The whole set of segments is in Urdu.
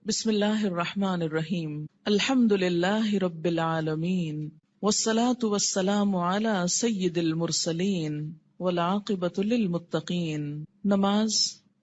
بسم اللہ الرحمن الرحیم الحمد للہ رب العالمین والصلاة والسلام علی سید المرسلین والعاقبۃ للمتقین۔ نماز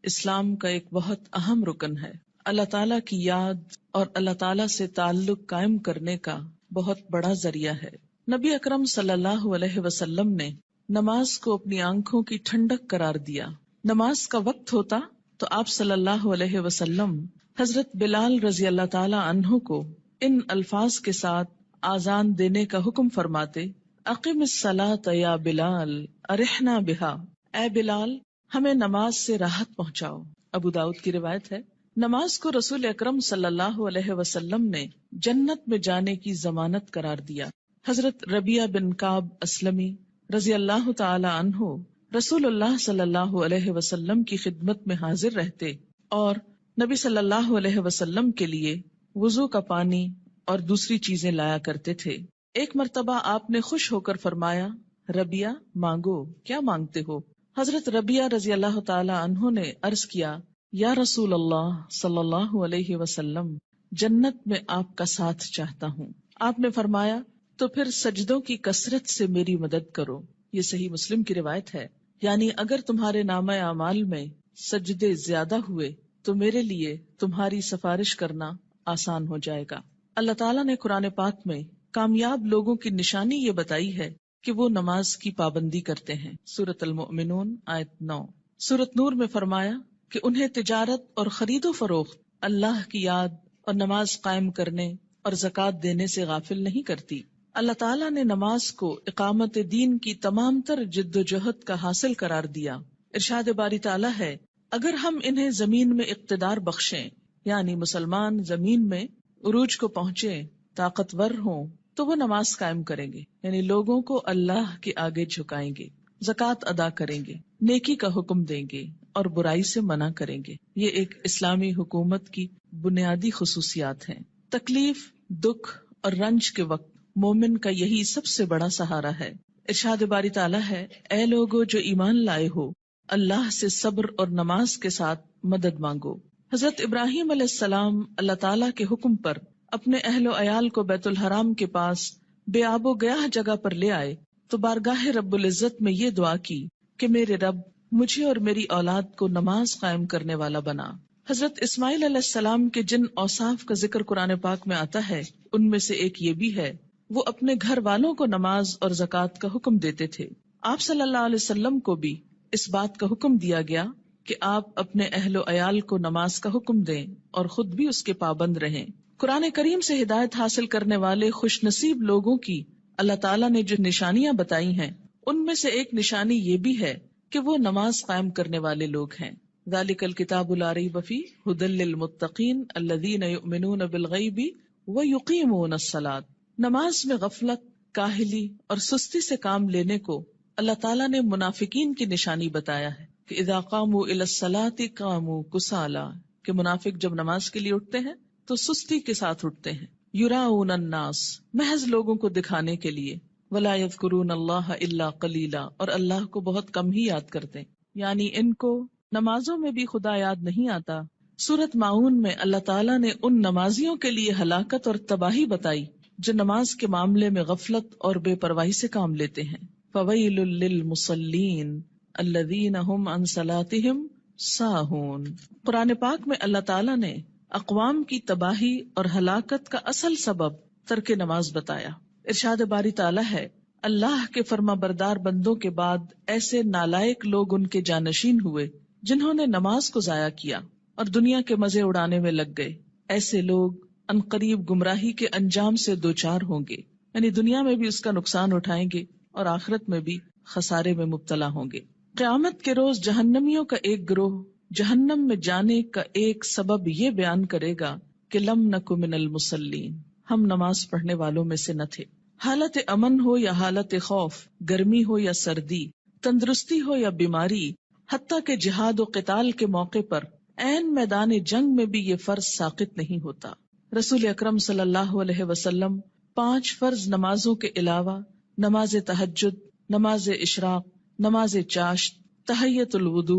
اسلام کا ایک بہت اہم رکن ہے، اللہ تعالیٰ کی یاد اور اللہ تعالیٰ سے تعلق قائم کرنے کا بہت بڑا ذریعہ ہے۔ نبی اکرم صلی اللہ علیہ وسلم نے نماز کو اپنی آنکھوں کی ٹھنڈک قرار دیا۔ نماز کا وقت ہوتا تو آپ صلی اللہ علیہ وسلم حضرت بلال رضی اللہ تعالی عنہ کو ان الفاظ کے ساتھ آذان دینے کا حکم فرماتے: اقم الصلاۃ یا بلال ارحنا بہا، اے بلال ہمیں نماز سے راحت پہنچاؤ۔ ابو داؤد کی روایت ہے۔ نماز کو رسول اکرم صلی اللہ علیہ وسلم نے جنت میں جانے کی ضمانت قرار دیا۔ حضرت ربیعہ بن کعب اسلمی رضی اللہ تعالی عنہ رسول اللہ صلی اللہ علیہ وسلم کی خدمت میں حاضر رہتے اور نبی صلی اللہ علیہ وسلم کے لیے وضو کا پانی اور دوسری چیزیں لایا کرتے تھے۔ ایک مرتبہ آپ نے خوش ہو کر فرمایا: ربیعہ مانگو، کیا مانگتے ہو؟ حضرت ربیعہ رضی اللہ تعالی عنہ نے عرض کیا: یا رسول اللہ صلی اللہ علیہ وسلم، جنت میں آپ کا ساتھ چاہتا ہوں۔ آپ نے فرمایا: تو پھر سجدوں کی کثرت سے میری مدد کرو۔ یہ صحیح مسلم کی روایت ہے۔ یعنی اگر تمہارے نامہ اعمال میں سجدے زیادہ ہوئے تو میرے لیے تمہاری سفارش کرنا آسان ہو جائے گا۔ اللہ تعالیٰ نے قرآن پاک میں کامیاب لوگوں کی نشانی یہ بتائی ہے کہ وہ نماز کی پابندی کرتے ہیں۔ سورۃ المؤمنون آیت 9۔ سورۃ نور میں فرمایا کہ انہیں تجارت اور خرید و فروخت اللہ کی یاد اور نماز قائم کرنے اور زکوٰۃ دینے سے غافل نہیں کرتی۔ اللہ تعالیٰ نے نماز کو اقامت دین کی تمام تر جد و جہد کا حاصل قرار دیا۔ ارشاد باری تعالیٰ ہے: اگر ہم انہیں زمین میں اقتدار بخشیں، یعنی مسلمان زمین میں عروج کو پہنچے، طاقتور ہوں، تو وہ نماز قائم کریں گے، یعنی لوگوں کو اللہ کے آگے جھکائیں گے، زکوٰۃ ادا کریں گے، نیکی کا حکم دیں گے اور برائی سے منع کریں گے۔ یہ ایک اسلامی حکومت کی بنیادی خصوصیات ہیں۔ تکلیف، دکھ اور رنج کے وقت مومن کا یہی سب سے بڑا سہارا ہے۔ ارشاد باری تعالیٰ ہے: اے لوگو جو ایمان لائے ہو، اللہ سے صبر اور نماز کے ساتھ مدد مانگو۔ حضرت ابراہیم علیہ السلام اللہ تعالیٰ کے حکم پر اپنے اہل و عیال کو بیت الحرام کے پاس بے آب و گیاہ جگہ پر لے آئے تو بارگاہ رب العزت میں یہ دعا کی کہ میرے رب مجھے اور میری اولاد کو نماز قائم کرنے والا بنا۔ حضرت اسماعیل علیہ السلام کے جن اوصاف کا ذکر قرآن پاک میں آتا ہے ان میں سے ایک یہ بھی ہے، وہ اپنے گھر والوں کو نماز اور زکوٰۃ کا حکم دیتے تھے۔ آپ صلی اللہ علیہ وسلم کو بھی اس بات کا حکم دیا گیا کہ آپ اپنے اہل و عیال کو نماز کا حکم دیں اور خود بھی اس کے پابند رہیں۔ قرآن کریم سے ہدایت حاصل کرنے والے خوش نصیب لوگوں کی اللہ تعالیٰ نے جو نشانیاں بتائی ہیں ان میں سے ایک نشانی یہ بھی ہے کہ وہ نماز قائم کرنے والے لوگ ہیں۔ ذالک الکتاب لا ریب فیہ ھدی للمتقین الذین یؤمنون بالغیب ویقیمون الصلاۃ۔ نماز میں غفلت، کاہلی اور سستی سے کام لینے کو اللہ تعالیٰ نے منافقین کی نشانی بتایا ہے کہ اذا قاموا الی الصلاۃ قاموا کسالی، کہ منافق جب نماز کے لیے اٹھتے ہیں تو سستی کے ساتھ اٹھتے ہیں۔ یراؤن الناس، محض لوگوں کو دکھانے کے لیے، ولا یذکرون اللہ الا قلیلا، اور اللہ کو بہت کم ہی یاد کرتے ہیں، یعنی ان کو نمازوں میں بھی خدا یاد نہیں آتا۔ سورۃ ماعون میں اللہ تعالیٰ نے ان نمازیوں کے لیے ہلاکت اور تباہی بتائی جو نماز کے معاملے میں غفلت اور بے پرواہی سے کام لیتے ہیں۔ فویل للمصلین الذین هم عن صلاتهم ساہون۔ قرآن پاک میں اللہ تعالیٰ نے اقوام کی تباہی اور ہلاکت کا اصل سبب ترک نماز بتایا۔ ارشاد باری تعالیٰ ہے: اللہ کے فرما بردار بندوں کے بعد ایسے نالائق لوگ ان کے جانشین ہوئے جنہوں نے نماز کو ضائع کیا اور دنیا کے مزے اڑانے میں لگ گئے۔ ایسے لوگ عنقریب گمراہی کے انجام سے دوچار ہوں گے، یعنی دنیا میں بھی اس کا نقصان اٹھائیں گے اور آخرت میں بھی خسارے میں مبتلا ہوں گے۔ قیامت کے روز جہنمیوں کا ایک گروہ جہنم میں جانے کا ایک سبب یہ بیان کرے گا کہ لم نک من المصلین، ہم نماز پڑھنے والوں میں سے نہ تھے۔ حالت امن ہو یا حالت خوف، گرمی ہو یا سردی، تندرستی ہو یا بیماری، حتیٰ کہ جہاد و قتال کے موقع پر عین میدان جنگ میں بھی یہ فرض ساقط نہیں ہوتا۔ رسول اکرم صلی اللہ علیہ وسلم 5 فرض نمازوں کے علاوہ نماز تہجد، نماز اشراق، نماز چاشت، تحیت الوضو،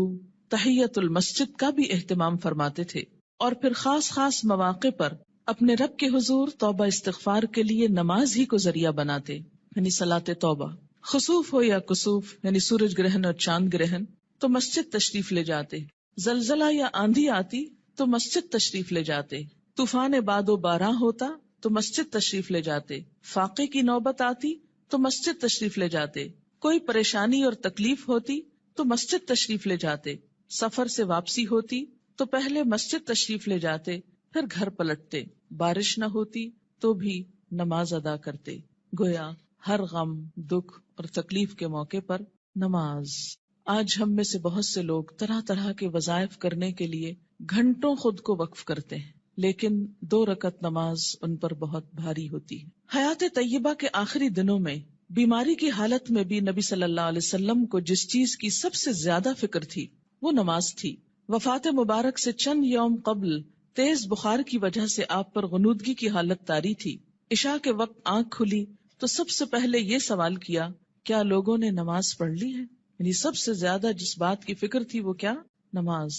تحیت المسجد کا بھی اہتمام فرماتے تھے۔ اور پھر خاص خاص مواقع پر اپنے رب کے حضور توبہ استغفار کے لیے نماز ہی کو ذریعہ بناتے، یعنی صلاۃ توبہ۔ خسوف ہو یا کسوف یعنی سورج گرہن اور چاند گرہن تو مسجد تشریف لے جاتے، زلزلہ یا آندھی آتی تو مسجد تشریف لے جاتے، طوفان باد و باران ہوتا تو مسجد تشریف لے جاتے، فاقے کی نوبت آتی تو مسجد تشریف لے جاتے، کوئی پریشانی اور تکلیف ہوتی تو مسجد تشریف لے جاتے، سفر سے واپسی ہوتی تو پہلے مسجد تشریف لے جاتے پھر گھر پلٹتے، بارش نہ ہوتی تو بھی نماز ادا کرتے۔ گویا ہر غم، دکھ اور تکلیف کے موقع پر نماز۔ آج ہم میں سے بہت سے لوگ طرح طرح کے وظائف کرنے کے لیے گھنٹوں خود کو وقف کرتے ہیں، لیکن 2 رکعت نماز ان پر بہت بھاری ہوتی ہے۔ حیات طیبہ کے آخری دنوں میں بیماری کی حالت میں بھی نبی صلی اللہ علیہ وسلم کو جس چیز کی سب سے زیادہ فکر تھی وہ نماز تھی۔ وفات مبارک سے چند یوم قبل تیز بخار کی وجہ سے آپ پر غنودگی کی حالت طاری تھی۔ عشاء کے وقت آنکھ کھلی تو سب سے پہلے یہ سوال کیا، کیا لوگوں نے نماز پڑھ لی ہے؟ یعنی سب سے زیادہ جس بات کی فکر تھی وہ کیا؟ نماز۔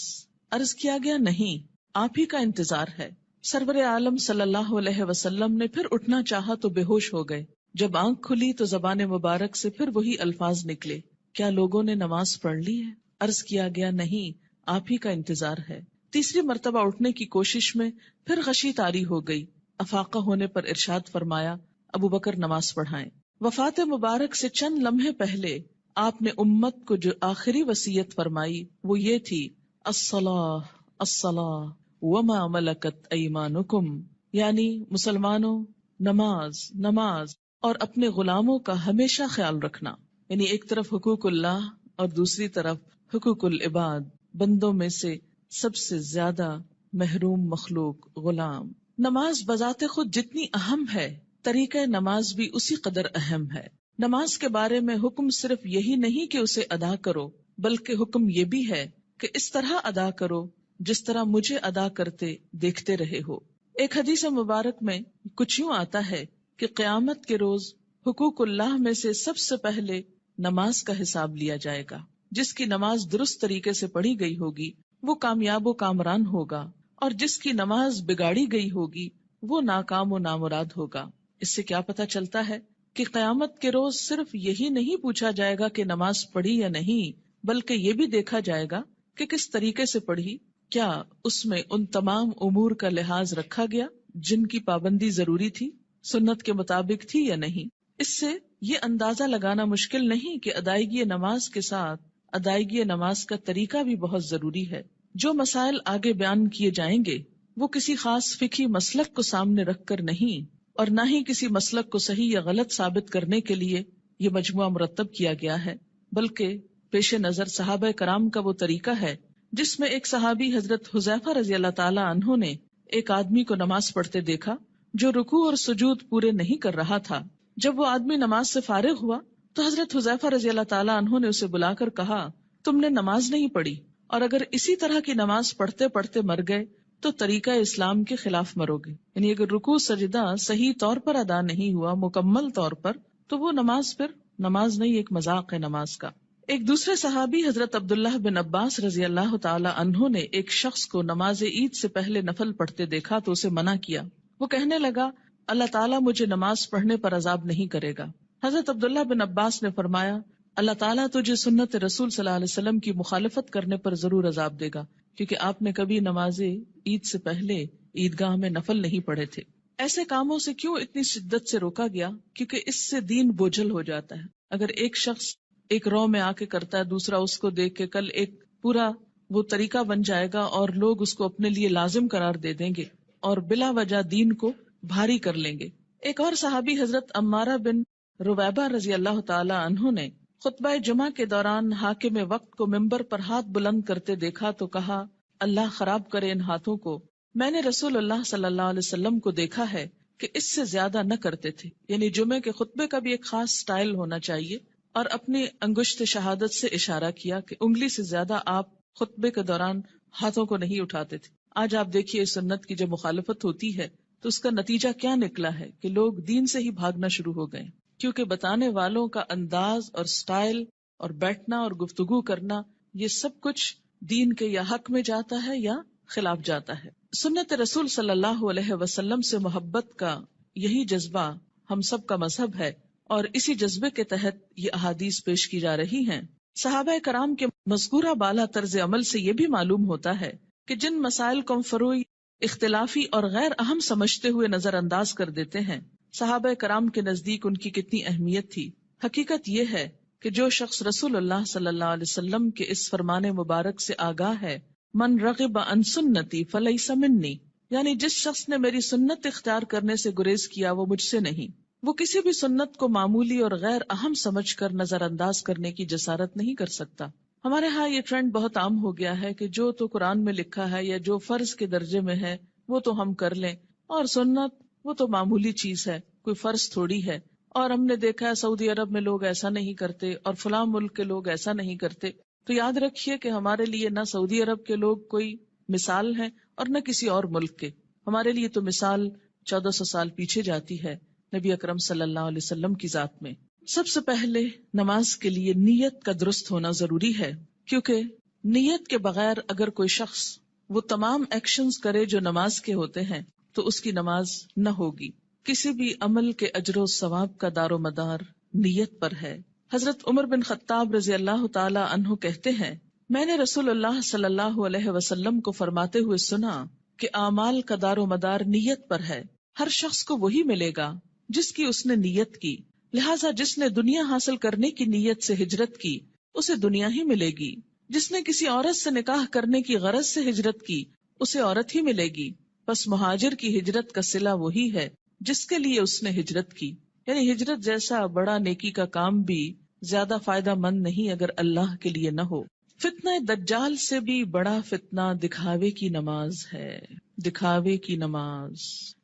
عرض کیا گیا نہیں، آپ ہی کا انتظار ہے۔ سرور عالم صلی اللہ علیہ وسلم نے پھر اٹھنا چاہا تو بے ہوش ہو گئے۔ جب آنکھ کھلی تو زبان مبارک سے پھر وہی الفاظ نکلے، کیا لوگوں نے نماز پڑھ لی ہے؟ عرض کیا گیا نہیں، آپ ہی کا انتظار ہے۔ تیسری مرتبہ اٹھنے کی کوشش میں پھر غشی طاری ہو گئی۔ افاقہ ہونے پر ارشاد فرمایا، ابو بکر نماز پڑھائیں۔ وفات مبارک سے چند لمحے پہلے آپ نے امت کو جو آخری وصیت فرمائی وہ یہ تھی، الصلاۃ الصلاۃ وما ملکت ایمانکم، یعنی مسلمانوں نماز نماز اور اپنے غلاموں کا ہمیشہ خیال رکھنا، یعنی ایک طرف حقوق اللہ اور دوسری طرف حقوق العباد، بندوں میں سے سب سے زیادہ محروم مخلوق غلام۔ نماز بذات خود جتنی اہم ہے، طریقہ نماز بھی اسی قدر اہم ہے۔ نماز کے بارے میں حکم صرف یہی نہیں کہ اسے ادا کرو، بلکہ حکم یہ بھی ہے کہ اس طرح ادا کرو جس طرح مجھے ادا کرتے دیکھتے رہے ہو۔ ایک حدیث مبارک میں کچھ یوں آتا ہے کہ قیامت کے روز حقوق اللہ میں سے سب سے پہلے نماز کا حساب لیا جائے گا۔ جس کی نماز درست طریقے سے پڑھی گئی ہوگی وہ کامیاب و کامران ہوگا، اور جس کی نماز بگاڑی گئی ہوگی وہ ناکام و نامراد ہوگا۔ اس سے کیا پتہ چلتا ہے کہ قیامت کے روز صرف یہی نہیں پوچھا جائے گا کہ نماز پڑھی یا نہیں، بلکہ یہ بھی دیکھا جائے گا کہ کس طریقے سے پڑھی، کیا اس میں ان تمام امور کا لحاظ رکھا گیا جن کی پابندی ضروری تھی، سنت کے مطابق تھی یا نہیں۔ اس سے یہ اندازہ لگانا مشکل نہیں کہ ادائیگی نماز کے ساتھ ادائیگی نماز کا طریقہ بھی بہت ضروری ہے۔ جو مسائل آگے بیان کیے جائیں گے وہ کسی خاص فقہی مسلک کو سامنے رکھ کر نہیں، اور نہ ہی کسی مسلک کو صحیح یا غلط ثابت کرنے کے لیے یہ مجموعہ مرتب کیا گیا ہے، بلکہ پیش نظر صحابہ کرام کا وہ طریقہ ہے جس میں ایک صحابی حضرت حذیفہ رضی اللہ تعالی عنہ نے ایک آدمی کو نماز پڑھتے دیکھا جو رکوع اور سجود پورے نہیں کر رہا تھا۔ جب وہ آدمی نماز سے فارغ ہوا تو حضرت حذیفہ رضی اللہ تعالی عنہ نے اسے بلا کر کہا، تم نے نماز نہیں پڑھی، اور اگر اسی طرح کی نماز پڑھتے پڑھتے مر گئے تو طریقہ اسلام کے خلاف مرو گے۔ یعنی اگر رکوع سجدہ صحیح طور پر ادا نہیں ہوا مکمل طور پر تو وہ نماز پھر نماز نہیں، ایک مذاق ہے نماز کا۔ ایک دوسرے صحابی حضرت عبداللہ بن عباس رضی اللہ تعالی عنہ نے ایک شخص کو نماز عید سے پہلے نفل پڑھتے دیکھا تو اسے منع کیا۔ وہ کہنے لگا، اللہ تعالیٰ مجھے نماز پڑھنے پر عذاب نہیں کرے گا۔ حضرت عبداللہ بن عباس نے فرمایا، اللہ تعالیٰ تجھے سنت رسول صلی اللہ علیہ وسلم کی مخالفت کرنے پر ضرور عذاب دے گا، کیونکہ آپ نے کبھی نماز عید سے پہلے عیدگاہ میں نفل نہیں پڑھے تھے۔ ایسے کاموں سے کیوں اتنی شدت سے روکا گیا؟ کیونکہ اس سے دین بوجھل ہو جاتا ہے۔ اگر ایک شخص ایک رو میں آ کے کرتا ہے، دوسرا اس کو دیکھ کے کل ایک پورا وہ طریقہ بن جائے گا اور لوگ اس کو اپنے لیے لازم قرار دے دیں گے اور بلا وجہ دین کو بھاری کر لیں گے۔ ایک اور صحابی حضرت عمارہ بن رویبہ رضی اللہ تعالی عنہ نے خطبہ جمعہ کے دوران حاکم وقت کو ممبر پر ہاتھ بلند کرتے دیکھا تو کہا، اللہ خراب کرے ان ہاتھوں کو، میں نے رسول اللہ صلی اللہ علیہ وسلم کو دیکھا ہے کہ اس سے زیادہ نہ کرتے تھے۔ یعنی جمعے کے خطبے کا بھی ایک خاص سٹائل ہونا چاہیے، اور اپنی انگشت شہادت سے اشارہ کیا کہ انگلی سے زیادہ آپ خطبے کے دوران ہاتھوں کو نہیں اٹھاتے تھے۔ آج آپ دیکھیے سنت کی جب مخالفت ہوتی ہے تو اس کا نتیجہ کیا نکلا ہے کہ لوگ دین سے ہی بھاگنا شروع ہو گئے، کیونکہ بتانے والوں کا انداز اور سٹائل اور بیٹھنا اور گفتگو کرنا یہ سب کچھ دین کے یا حق میں جاتا ہے یا خلاف جاتا ہے۔ سنت رسول صلی اللہ علیہ وسلم سے محبت کا یہی جذبہ ہم سب کا مذہب ہے، اور اسی جذبے کے تحت یہ احادیث پیش کی جا رہی ہیں۔ صحابہ کرام کے مذکورہ بالا طرز عمل سے یہ بھی معلوم ہوتا ہے کہ جن مسائل کو ہم فروعی، اختلافی اور غیر اہم سمجھتے ہوئے نظر انداز کر دیتے ہیں، صحابہ کرام کے نزدیک ان کی کتنی اہمیت تھی۔ حقیقت یہ ہے کہ جو شخص رسول اللہ صلی اللہ علیہ وسلم کے اس فرمان مبارک سے آگاہ ہے، من رغب عن سنتی فلیس منی، یعنی جس شخص نے میری سنت اختیار کرنے سے گریز کیا وہ مجھ سے نہیں، وہ کسی بھی سنت کو معمولی اور غیر اہم سمجھ کر نظر انداز کرنے کی جسارت نہیں کر سکتا۔ ہمارے ہاں یہ ٹرینڈ بہت عام ہو گیا ہے کہ جو تو قرآن میں لکھا ہے یا جو فرض کے درجے میں ہے وہ تو ہم کر لیں، اور سنت وہ تو معمولی چیز ہے، کوئی فرض تھوڑی ہے۔ اور ہم نے دیکھا ہے سعودی عرب میں لوگ ایسا نہیں کرتے اور فلاں ملک کے لوگ ایسا نہیں کرتے۔ تو یاد رکھیے کہ ہمارے لیے نہ سعودی عرب کے لوگ کوئی مثال ہیں اور نہ کسی اور ملک کے، ہمارے لیے تو مثال 1400 سال پیچھے جاتی ہے نبی اکرم صلی اللہ علیہ وسلم کی ذات میں۔ سب سے پہلے نماز کے لیے نیت کا درست ہونا ضروری ہے، کیونکہ نیت کے بغیر اگر کوئی شخص وہ تمام ایکشنز کرے جو نماز کے ہوتے ہیں تو اس کی نماز نہ ہوگی۔ کسی بھی عمل کے اجر و ثواب کا دار و مدار نیت پر ہے۔ حضرت عمر بن خطاب رضی اللہ تعالی عنہ کہتے ہیں، میں نے رسول اللہ صلی اللہ علیہ وسلم کو فرماتے ہوئے سنا کہ اعمال کا دار و مدار نیت پر ہے، ہر شخص کو وہی ملے گا جس کی اس نے نیت کی، لہٰذا جس نے دنیا حاصل کرنے کی نیت سے ہجرت کی اسے دنیا ہی ملے گی، جس نے کسی عورت سے نکاح کرنے کی غرض سے ہجرت کی اسے عورت ہی ملے گی، بس مہاجر کی ہجرت کا صلہ وہی ہے جس کے لیے اس نے ہجرت کی۔ یعنی ہجرت جیسا بڑا نیکی کا کام بھی زیادہ فائدہ مند نہیں اگر اللہ کے لیے نہ ہو۔ فتنہ دجال سے بھی بڑا فتنہ دکھاوے کی نماز ہے، دکھاوے کی نماز۔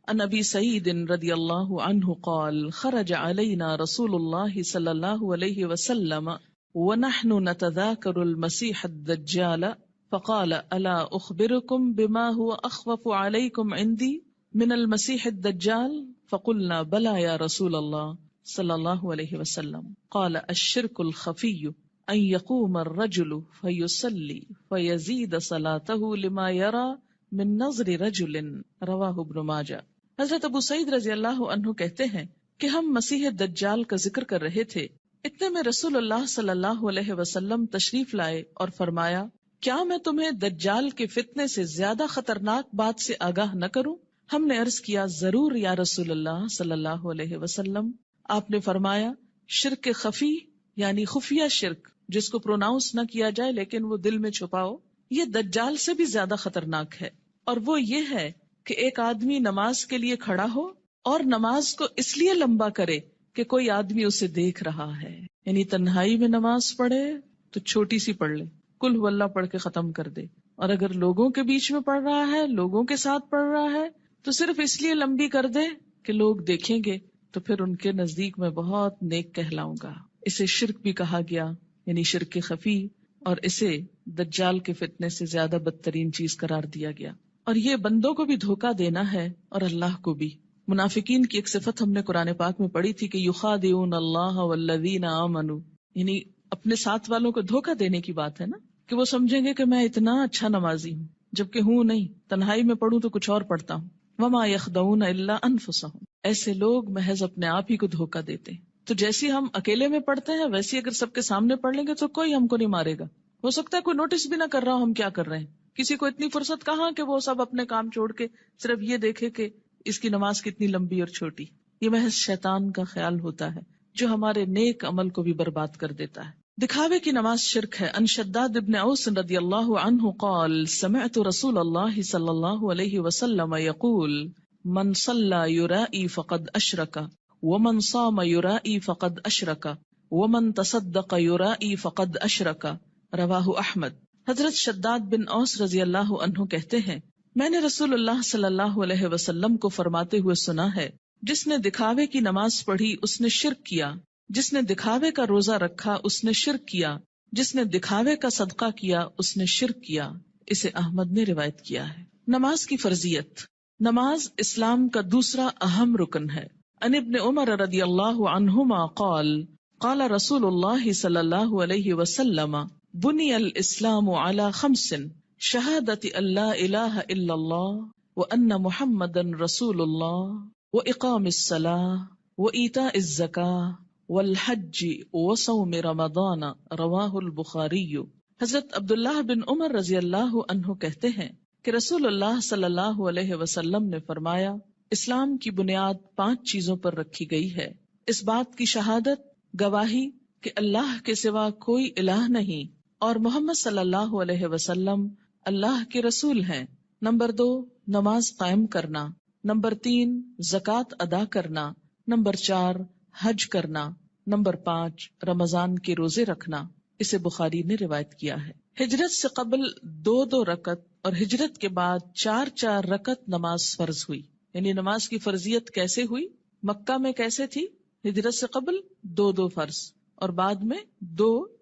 عن ابی سعید رضی اللہ عنہ قال خرج علینا رسول اللہ صلی اللہ علیہ وسلم ونحن نتذاکر المسیح الدجال فقال الا اخبرکم بما هو اخوف علیکم عندی من المسیح الدجال فقلنا بلا یا رسول اللہ صلی اللہ علیہ وسلم قال الشرک الخفی ان یقوم الرجل فیصلی فیزید صلاته لما یرى من نظر رجل رواہ ابن ماجہ۔ حضرت ابو سعید رضی اللہ عنہ کہتے ہیں کہ ہم مسیح دجال کا ذکر کر رہے تھے، اتنے میں رسول اللہ صلی اللہ علیہ وسلم تشریف لائے اور فرمایا، کیا میں تمہیں دجال کے فتنے سے زیادہ خطرناک بات سے آگاہ نہ کروں؟ ہم نے عرض کیا، ضرور یا رسول اللہ صلی اللہ علیہ وسلم۔ آپ نے فرمایا، شرک خفی یعنی خفیہ شرک جس کو پروناؤنس نہ کیا جائے لیکن وہ دل میں چھپاؤ، یہ دجال سے بھی زیادہ خطرناک ہے، اور وہ یہ ہے کہ ایک آدمی نماز کے لیے کھڑا ہو اور نماز کو اس لیے لمبا کرے کہ کوئی آدمی اسے دیکھ رہا ہے، یعنی تنہائی میں نماز پڑھے تو چھوٹی سی پڑھ لے، قل هو اللہ پڑھ کے ختم کر دے، اور اگر لوگوں کے بیچ میں پڑھ رہا ہے، لوگوں کے ساتھ پڑھ رہا ہے تو صرف اس لیے لمبی کر دے کہ لوگ دیکھیں گے تو پھر ان کے نزدیک میں بہت نیک کہلاؤں گا۔ اسے شرک بھی کہا گیا، یعنی شرک خفی، اور اسے دجال کے فتنے سے زیادہ بدترین چیز قرار دیا گیا۔ اور یہ بندوں کو بھی دھوکہ دینا ہے اور اللہ کو بھی۔ منافقین کی ایک صفت ہم نے قرآن پاک میں پڑھی تھی کہ یخادعون اللہ والذین آمنوا، یعنی اپنے ساتھ والوں کو دھوکہ دینے کی بات ہے نا، کہ وہ سمجھیں گے کہ میں اتنا اچھا نمازی ہوں جبکہ ہوں نہیں، تنہائی میں پڑھوں تو کچھ اور پڑھتا ہوں۔ وما یخدعون الا انفسهم، ایسے لوگ محض اپنے آپ ہی کو دھوکہ دیتے ہیں۔ تو جیسی ہم اکیلے میں پڑھتے ہیں ویسی اگر سب کے سامنے پڑھ لیں گے تو کوئی ہم کو نہیں مارے گا، ہو سکتا ہے کوئی نوٹس بھی نہ کر رہا ہو ہم کیا کر رہے ہیں، کسی کو اتنی فرصت کہاں کہ وہ سب اپنے کام چھوڑ کے صرف یہ دیکھے کہ اس کی نماز کتنی لمبی اور چھوٹی۔ یہ محض شیطان کا خیال ہوتا ہے جو ہمارے نیک عمل کو بھی برباد کر دیتا ہے۔ دکھاوے کی نماز شرک ہے۔ ان شداد ابن اوس رضی اللہ عنہ قال سمعت رسول اللہ صلی اللہ علیہ وسلم یقول من صلی یرائی فقد اشرک ومن صام یرائی فقد اشرک ومن تصدق یرائی فقد اشرک، رواہ احمد۔ حضرت شداد بن اوس رضی اللہ عنہ کہتے ہیں، میں نے رسول اللہ صلی اللہ علیہ وسلم کو فرماتے ہوئے سنا ہے، جس نے دکھاوے کی نماز پڑھی اس نے شرک کیا، جس نے دکھاوے کا روزہ رکھا اس نے شرک کیا، جس نے دکھاوے کا صدقہ کیا اس نے شرک کیا۔ اسے احمد نے روایت کیا ہے۔ نماز کی فرضیت۔ نماز اسلام کا دوسرا اہم رکن ہے۔ ان ابن عمر رضی اللہ عنہما قال قال رسول اللہ صلی اللہ علیہ وسلم بنی الاسلام علی خمس شہادت ان لا الہ الا اللہ وأن محمدًا رسول الله وإقام الصلاة وإيتاء الزكاة والحج وصوم رمضان رواہ البخاری۔ حضرت عبداللہ بن عمر رضی اللہ عنہ کہتے ہیں کہ رسول اللہ صلی اللہ علیہ وسلم نے فرمایا، اسلام کی بنیاد 5 چیزوں پر رکھی گئی ہے، اس بات کی شہادت، گواہی کہ اللہ کے سوا کوئی الہ نہیں اور محمد صلی اللہ علیہ وسلم اللہ کے رسول ہیں۔ نمبر 2، نماز قائم کرنا۔ نمبر 3، زکوٰۃ ادا کرنا۔ نمبر 4، حج کرنا۔ نمبر 5، رمضان کے روزے رکھنا۔ اسے بخاری نے روایت کیا ہے۔ ہجرت سے قبل 2 رکعت اور ہجرت کے بعد 4 رکعت نماز فرض ہوئی۔ یعنی نماز کی فرضیت کیسے ہوئی؟ مکہ میں کیسے تھی؟ ہجرت سے قبل 2 فرض اور بعد میں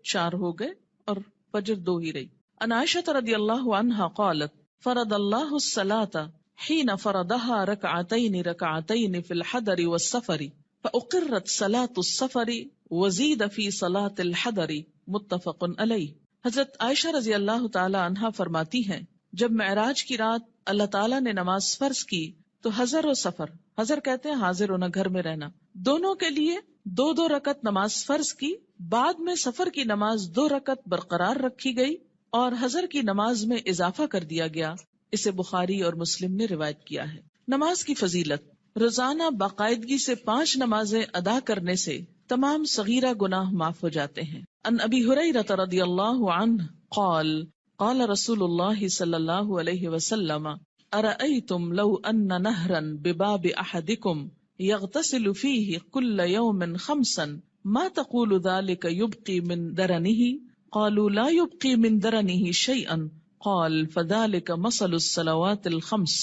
4 ہو گئے اور فجر 2 ہی رہی۔ عن عائشہ رضی اللہ عنہا قالت فرض اللہ الصلاۃ حین فرضها رکعتین فی الحضر والسفر فاقرت صلاۃ السفر وزید فی صلاۃ الحضر متفق علیہ۔ حضرت عائشہ رضی اللہ تعالی عنہا فرماتی ہیں، جب معراج کی رات اللہ تعالیٰ نے نماز فرض کی تو حضر و سفر، حضر کہتے ہیں حاضر ہونا، گھر میں رہنا، دونوں کے لیے 2 رکعت نماز فرض کی، بعد میں سفر کی نماز 2 رکعت برقرار رکھی گئی اور حضر کی نماز میں اضافہ کر دیا گیا۔ اسے بخاری اور مسلم نے روایت کیا ہے۔ نماز کی فضیلت، روزانہ باقاعدگی سے 5 نمازیں ادا کرنے سے تمام صغیرہ گناہ معاف ہو جاتے ہیں۔ عن ابی ہریرہ رضی اللہ عنہ قال قال رسول اللہ صلی اللہ علیہ وسلم ارأیتم لو ان نہرا بباب احدکم یغتسل فیہ کل یوم 5 ما تقول ذلك یبقی من درنہ قالوا لا يبقي من درنه شيئا قال فذلك مثل الصلوات الخمس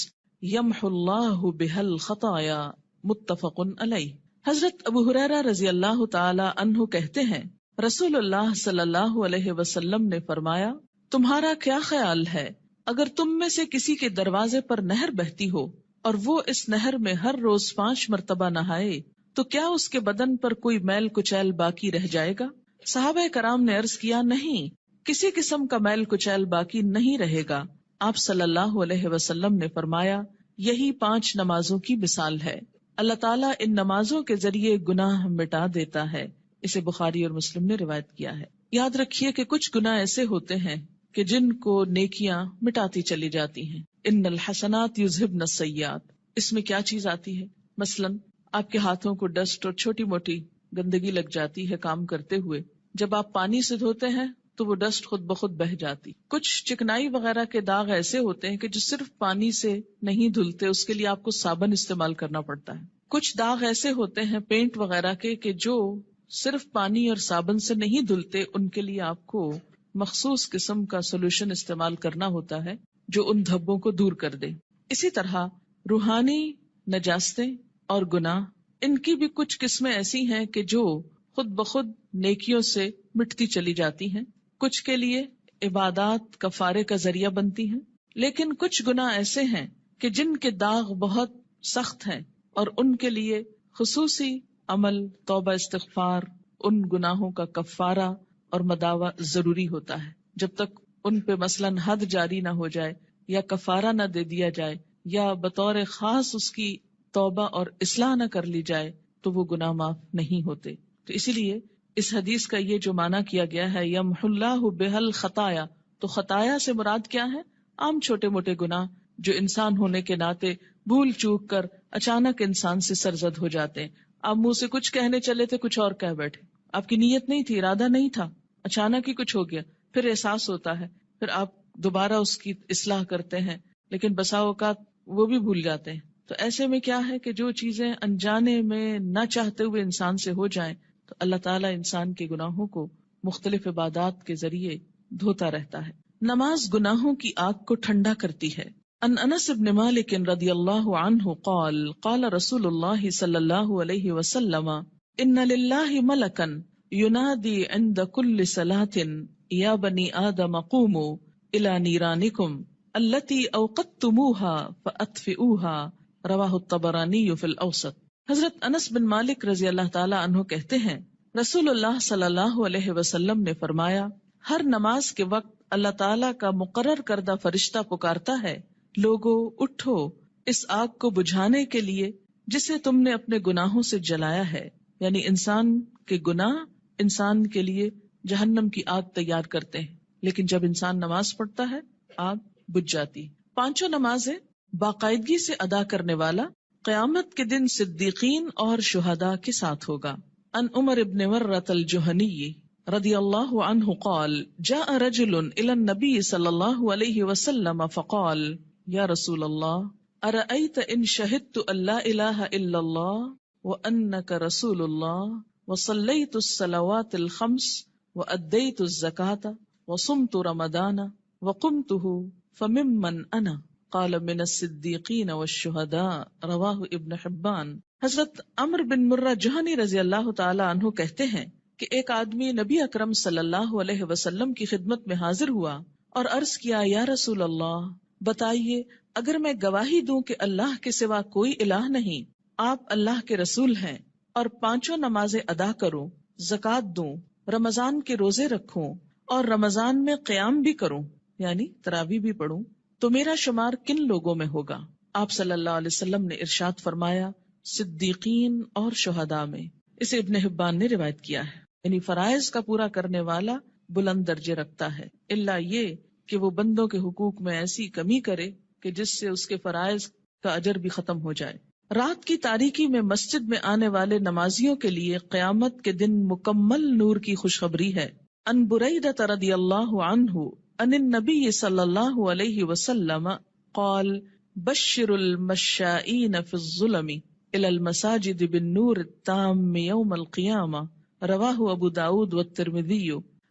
يمحو الله بها الخطايا متفق علیہ۔ حضرت ابو ہریرہ رضی اللہ تعالی عنہ کہتے ہیں، رسول اللہ صلی اللہ علیہ وسلم نے فرمایا، تمہارا کیا خیال ہے اگر تم میں سے کسی کے دروازے پر نہر بہتی ہو اور وہ اس نہر میں ہر روز 5 مرتبہ نہائے تو کیا اس کے بدن پر کوئی میل کچیل باقی رہ جائے گا؟ صحابہ کرام نے عرض کیا، نہیں، کسی قسم کا میل کچیل باقی نہیں رہے گا۔ آپ صلی اللہ علیہ وسلم نے فرمایا، یہی 5 نمازوں کی مثال ہے، اللہ تعالیٰ ان نمازوں کے ذریعے گناہ مٹا دیتا ہے۔ اسے بخاری اور مسلم نے روایت کیا ہے۔ یاد رکھیے کہ کچھ گناہ ایسے ہوتے ہیں کہ جن کو نیکیاں مٹاتی چلی جاتی ہیں۔ ان الحسنات یذہبن السیئات، اس میں کیا چیز آتی ہے؟ مثلاً آپ کے ہاتھوں کو ڈسٹ اور چھوٹی موٹی گندگی لگ جاتی ہے کام کرتے ہوئے، جب آپ پانی سے دھوتے ہیں تو وہ ڈسٹ خود بخود بہہ جاتی۔ کچھ چکنائی وغیرہ کے داغ ایسے ہوتے ہیں کہ جو صرف پانی سے نہیں دھلتے، اس کے لیے آپ کو صابن استعمال کرنا پڑتا ہے۔ کچھ داغ ایسے ہوتے ہیں پینٹ وغیرہ کے کہ جو صرف پانی اور صابن سے نہیں دھلتے، ان کے لیے آپ کو مخصوص قسم کا سولوشن استعمال کرنا ہوتا ہے جو ان دھبوں کو دور کر دے۔ اسی طرح روحانی نجاستیں اور گناہ، ان کی بھی کچھ قسمیں ایسی ہیں کہ جو خود بخود نیکیوں سے مٹتی چلی جاتی ہیں، کچھ کے لیے عبادات کفارے کا ذریعہ بنتی ہیں، لیکن کچھ گناہ ایسے ہیں کہ جن کے داغ بہت سخت ہیں اور ان کے لیے خصوصی عمل، توبہ، استغفار، ان گناہوں کا کفارہ اور مداوع ضروری ہوتا ہے۔ جب تک ان پہ مثلاً حد جاری نہ ہو جائے یا کفارہ نہ دے دیا جائے یا بطور خاص اس کی توبہ اور اصلاح نہ کر لی جائے تو وہ گناہ معاف نہیں ہوتے۔ تو اسی لیے اس حدیث کا یہ جو معنی کیا گیا ہے یمحو اللہ بہا الخطایا، تو خطایا سے مراد کیا ہے؟ عام چھوٹے موٹے گناہ جو انسان ہونے کے ناطے بھول چوک کر اچانک انسان سے سرزد ہو جاتے ہیں۔ آپ منہ سے کچھ کہنے چلے تھے، کچھ اور کہہ بیٹھے، آپ کی نیت نہیں تھی، ارادہ نہیں تھا، اچانک ہی کچھ ہو گیا، پھر احساس ہوتا ہے، پھر آپ دوبارہ اس کی اصلاح کرتے ہیں، لیکن بسا اوقات وہ بھی بھول جاتے ہیں۔ تو ایسے میں کیا ہے کہ جو چیزیں انجانے میں نہ چاہتے ہوئے انسان سے ہو جائیں تو اللہ تعالیٰ انسان کے گناہوں کو مختلف عبادات کے ذریعے دھوتا رہتا ہے۔ نماز گناہوں کی آگ کو ٹھنڈا کرتی ہے۔ ان انس بن مالک رضی اللہ عنہ قال قال رسول اللہ صلی اللہ علیہ وسلم ان للہ ملکا ینادی عند کل صلاة یا بنی آدم قوموا الی نیرانکم التی اوقدتموها فاطفئوها رواہ الطبرانی فی الاوسط۔ حضرت انس بن مالک رضی اللہ تعالی عنہ کہتے ہیں، رسول اللہ صلی اللہ علیہ وسلم نے فرمایا، ہر نماز کے وقت اللہ تعالیٰ کا مقرر کردہ فرشتہ پکارتا ہے، لوگو اٹھو اس آگ کو بجھانے کے لیے جسے تم نے اپنے گناہوں سے جلایا ہے، یعنی انسان کے گناہ انسان کے لیے جہنم کی آگ تیار کرتے ہیں، لیکن جب انسان نماز پڑھتا ہے آگ بجھ جاتی۔ پانچوں نمازیں باقاعدگی سے ادا کرنے والا قیامت کے دن صدیقین اور شہداء کے ساتھ ہوگا۔ ان عمر ابن مرۃ الجہنی رضی اللہ عنہ قال جاء رجل الى النبی صلی اللہ علیہ وسلم فقال یا رسول اللہ ارأیت ان شہدت ان لا الہ الا اللہ وانک رسول اللہ وصلیت الصلوات الخمس وادیت الزکاة وصمت رمضان وقمته فممن انا قال من الصدیقین والشہداء رواہ ابن حبان۔ حضرت عمر بن مرہ جہنی رضی اللہ تعالی عنہ کہتے ہیں کہ ایک آدمی نبی اکرم صلی اللہ علیہ وسلم کی خدمت میں حاضر ہوا اور عرض کیا یا رسول اللہ بتائیے اگر میں گواہی دوں کہ اللہ کے سوا کوئی الہ نہیں، آپ اللہ کے رسول ہیں، اور پانچوں نمازیں ادا کروں، زکوٰۃ دوں، رمضان کے روزے رکھوں اور رمضان میں قیام بھی کروں یعنی تراویح بھی پڑھوں، تو میرا شمار کن لوگوں میں ہوگا؟ آپ صلی اللہ علیہ وسلم نے ارشاد فرمایا صدیقین اور شہداء میں۔ اسے ابن حبان نے روایت کیا ہے۔ یعنی فرائض کا پورا کرنے والا بلند درجے رکھتا ہے، الا یہ کہ وہ بندوں کے حقوق میں ایسی کمی کرے کہ جس سے اس کے فرائض کا اجر بھی ختم ہو جائے۔ رات کی تاریکی میں مسجد میں آنے والے نمازیوں کے لیے قیامت کے دن مکمل نور کی خوشخبری ہے۔ ان بریدہ رضی اللہ عنہ ان النبی صلی اللہ علیہ وسلم قال بشر المشائین فی الظلم الى المساجد بالنور التام یوم القیامہ رواہ ابو داود والترمذی۔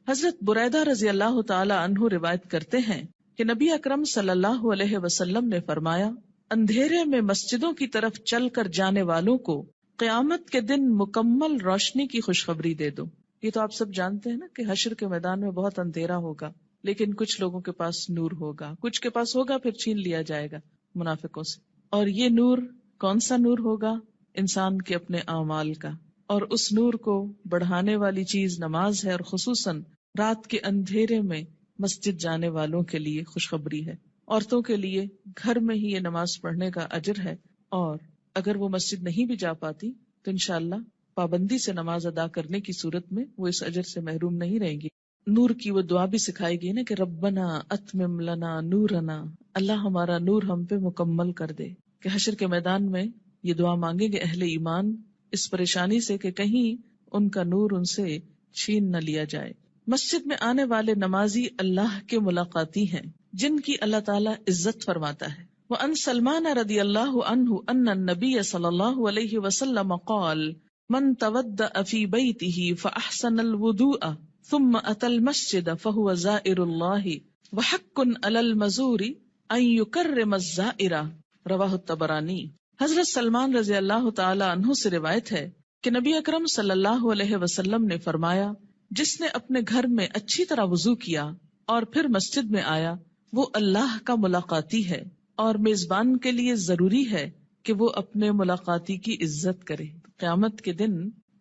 حضرت بریدہ رضی اللہ تعالی عنہ روایت کرتے ہیں کہ نبی اکرم صلی اللہ علیہ وسلم نے فرمایا اندھیرے میں مسجدوں کی طرف چل کر جانے والوں کو قیامت کے دن مکمل روشنی کی خوشخبری دے دو۔ یہ تو آپ سب جانتے ہیں نا کہ حشر کے میدان میں بہت اندھیرا ہوگا، لیکن کچھ لوگوں کے پاس نور ہوگا، کچھ کے پاس ہوگا پھر چھین لیا جائے گا منافقوں سے۔ اور یہ نور کون سا نور ہوگا؟ انسان کے اپنے اعمال کا، اور اس نور کو بڑھانے والی چیز نماز ہے، اور خصوصاً رات کے اندھیرے میں مسجد جانے والوں کے لیے خوشخبری ہے۔ عورتوں کے لیے گھر میں ہی یہ نماز پڑھنے کا اجر ہے، اور اگر وہ مسجد نہیں بھی جا پاتی تو انشاءاللہ پابندی سے نماز ادا کرنے کی صورت میں وہ اس اجر سے محروم نہیں رہیں گی۔ نور کی وہ دعا بھی سکھائی گئی نا کہ ربنا اتمم لنا نورنا، اللہ ہمارا نور ہم پہ مکمل کر دے، کہ حشر کے میدان میں یہ دعا مانگیں گے اہل ایمان اس پریشانی سے کہ کہیں ان کا نور ان سے چھین نہ لیا جائے۔ مسجد میں آنے والے نمازی اللہ کے ملاقاتی ہیں جن کی اللہ تعالیٰ عزت فرماتا ہے۔ وَأَن سلمان رضی اللہ عنہ ان النبی صلی اللہ علیہ وسلم قال من تودأ فی بیتہ فاحسن الوضوء ثم اتى المسجد فهو زائر اللہ وحق علی المزور ان یکرم الزائر رواہ الطبرانی۔ حضرت سلمان رضی اللہ تعالی عنہ سے روایت ہے کہ نبی اکرم صلی اللہ علیہ وسلم نے فرمایا جس نے اپنے گھر میں اچھی طرح وضو کیا اور پھر مسجد میں آیا وہ اللہ کا ملاقاتی ہے، اور میزبان کے لیے ضروری ہے کہ وہ اپنے ملاقاتی کی عزت کرے۔ قیامت کے دن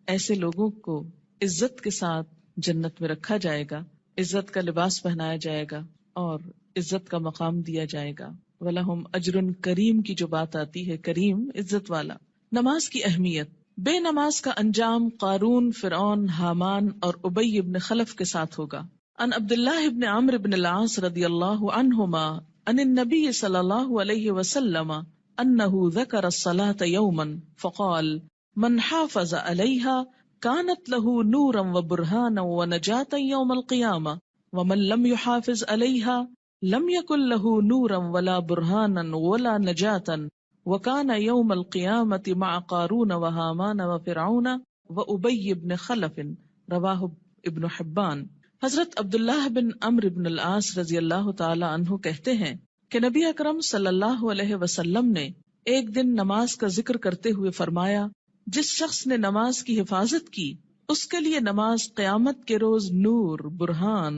ایسے لوگوں کو عزت کے ساتھ جنت میں رکھا جائے گا، عزت کا لباس پہنایا جائے گا اور عزت کا مقام دیا جائے گا۔ وَلَهُمْ أَجْرٌ کریم کی جو بات آتی ہے، کریم عزت والا۔ نماز کی اہمیت۔ بے نماز کا انجام قارون، فرعون، حامان اور ابی ابن خلف کے ساتھ ہوگا۔ ان عبداللہ ابن عمرو ابن العاص رضی اللہ عنہما ان النبی صلی اللہ علیہ وسلم انہ ذکر الصلاة یوما فقال من حافظ علیہا كانت له نورا وبرهانا ونجاة يوم القيامة ومن لم يحافظ عليها لم يكن له نورا ولا برهانا ولا نجاة وكان يوم القيامة مع قارون وهامان وفرعون وأبي بن خلف رواہ ابن حبان۔ حضرت عبداللہ بن عمرو بن العاص رضی اللہ تعالی عنہ کہتے ہیں کہ نبی اکرم صلی اللہ علیہ وسلم نے ایک دن نماز کا ذکر کرتے ہوئے فرمایا جس شخص نے نماز کی حفاظت کی اس کے لیے نماز قیامت کے روز نور، برہان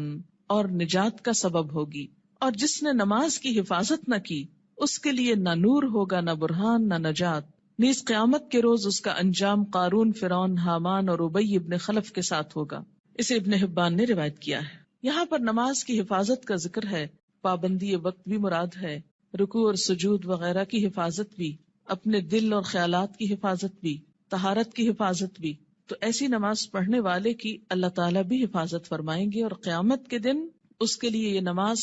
اور نجات کا سبب ہوگی، اور جس نے نماز کی حفاظت نہ کی اس کے لیے نہ نور ہوگا، نہ برہان، نہ نجات۔ نیز قیامت کے روز اس کا انجام قارون، فرعون، حامان اور ابی ابن خلف کے ساتھ ہوگا۔ اسے ابن حبان نے روایت کیا ہے۔ یہاں پر نماز کی حفاظت کا ذکر ہے، پابندی وقت بھی مراد ہے، رکوع اور سجود وغیرہ کی حفاظت بھی، اپنے دل اور خیالات کی حفاظت بھی، طہارت کی حفاظت بھی، تو ایسی نماز پڑھنے والے کی اللہ تعالیٰ بھی حفاظت فرمائیں گے، اور قیامت کے دن اس کے لیے یہ نماز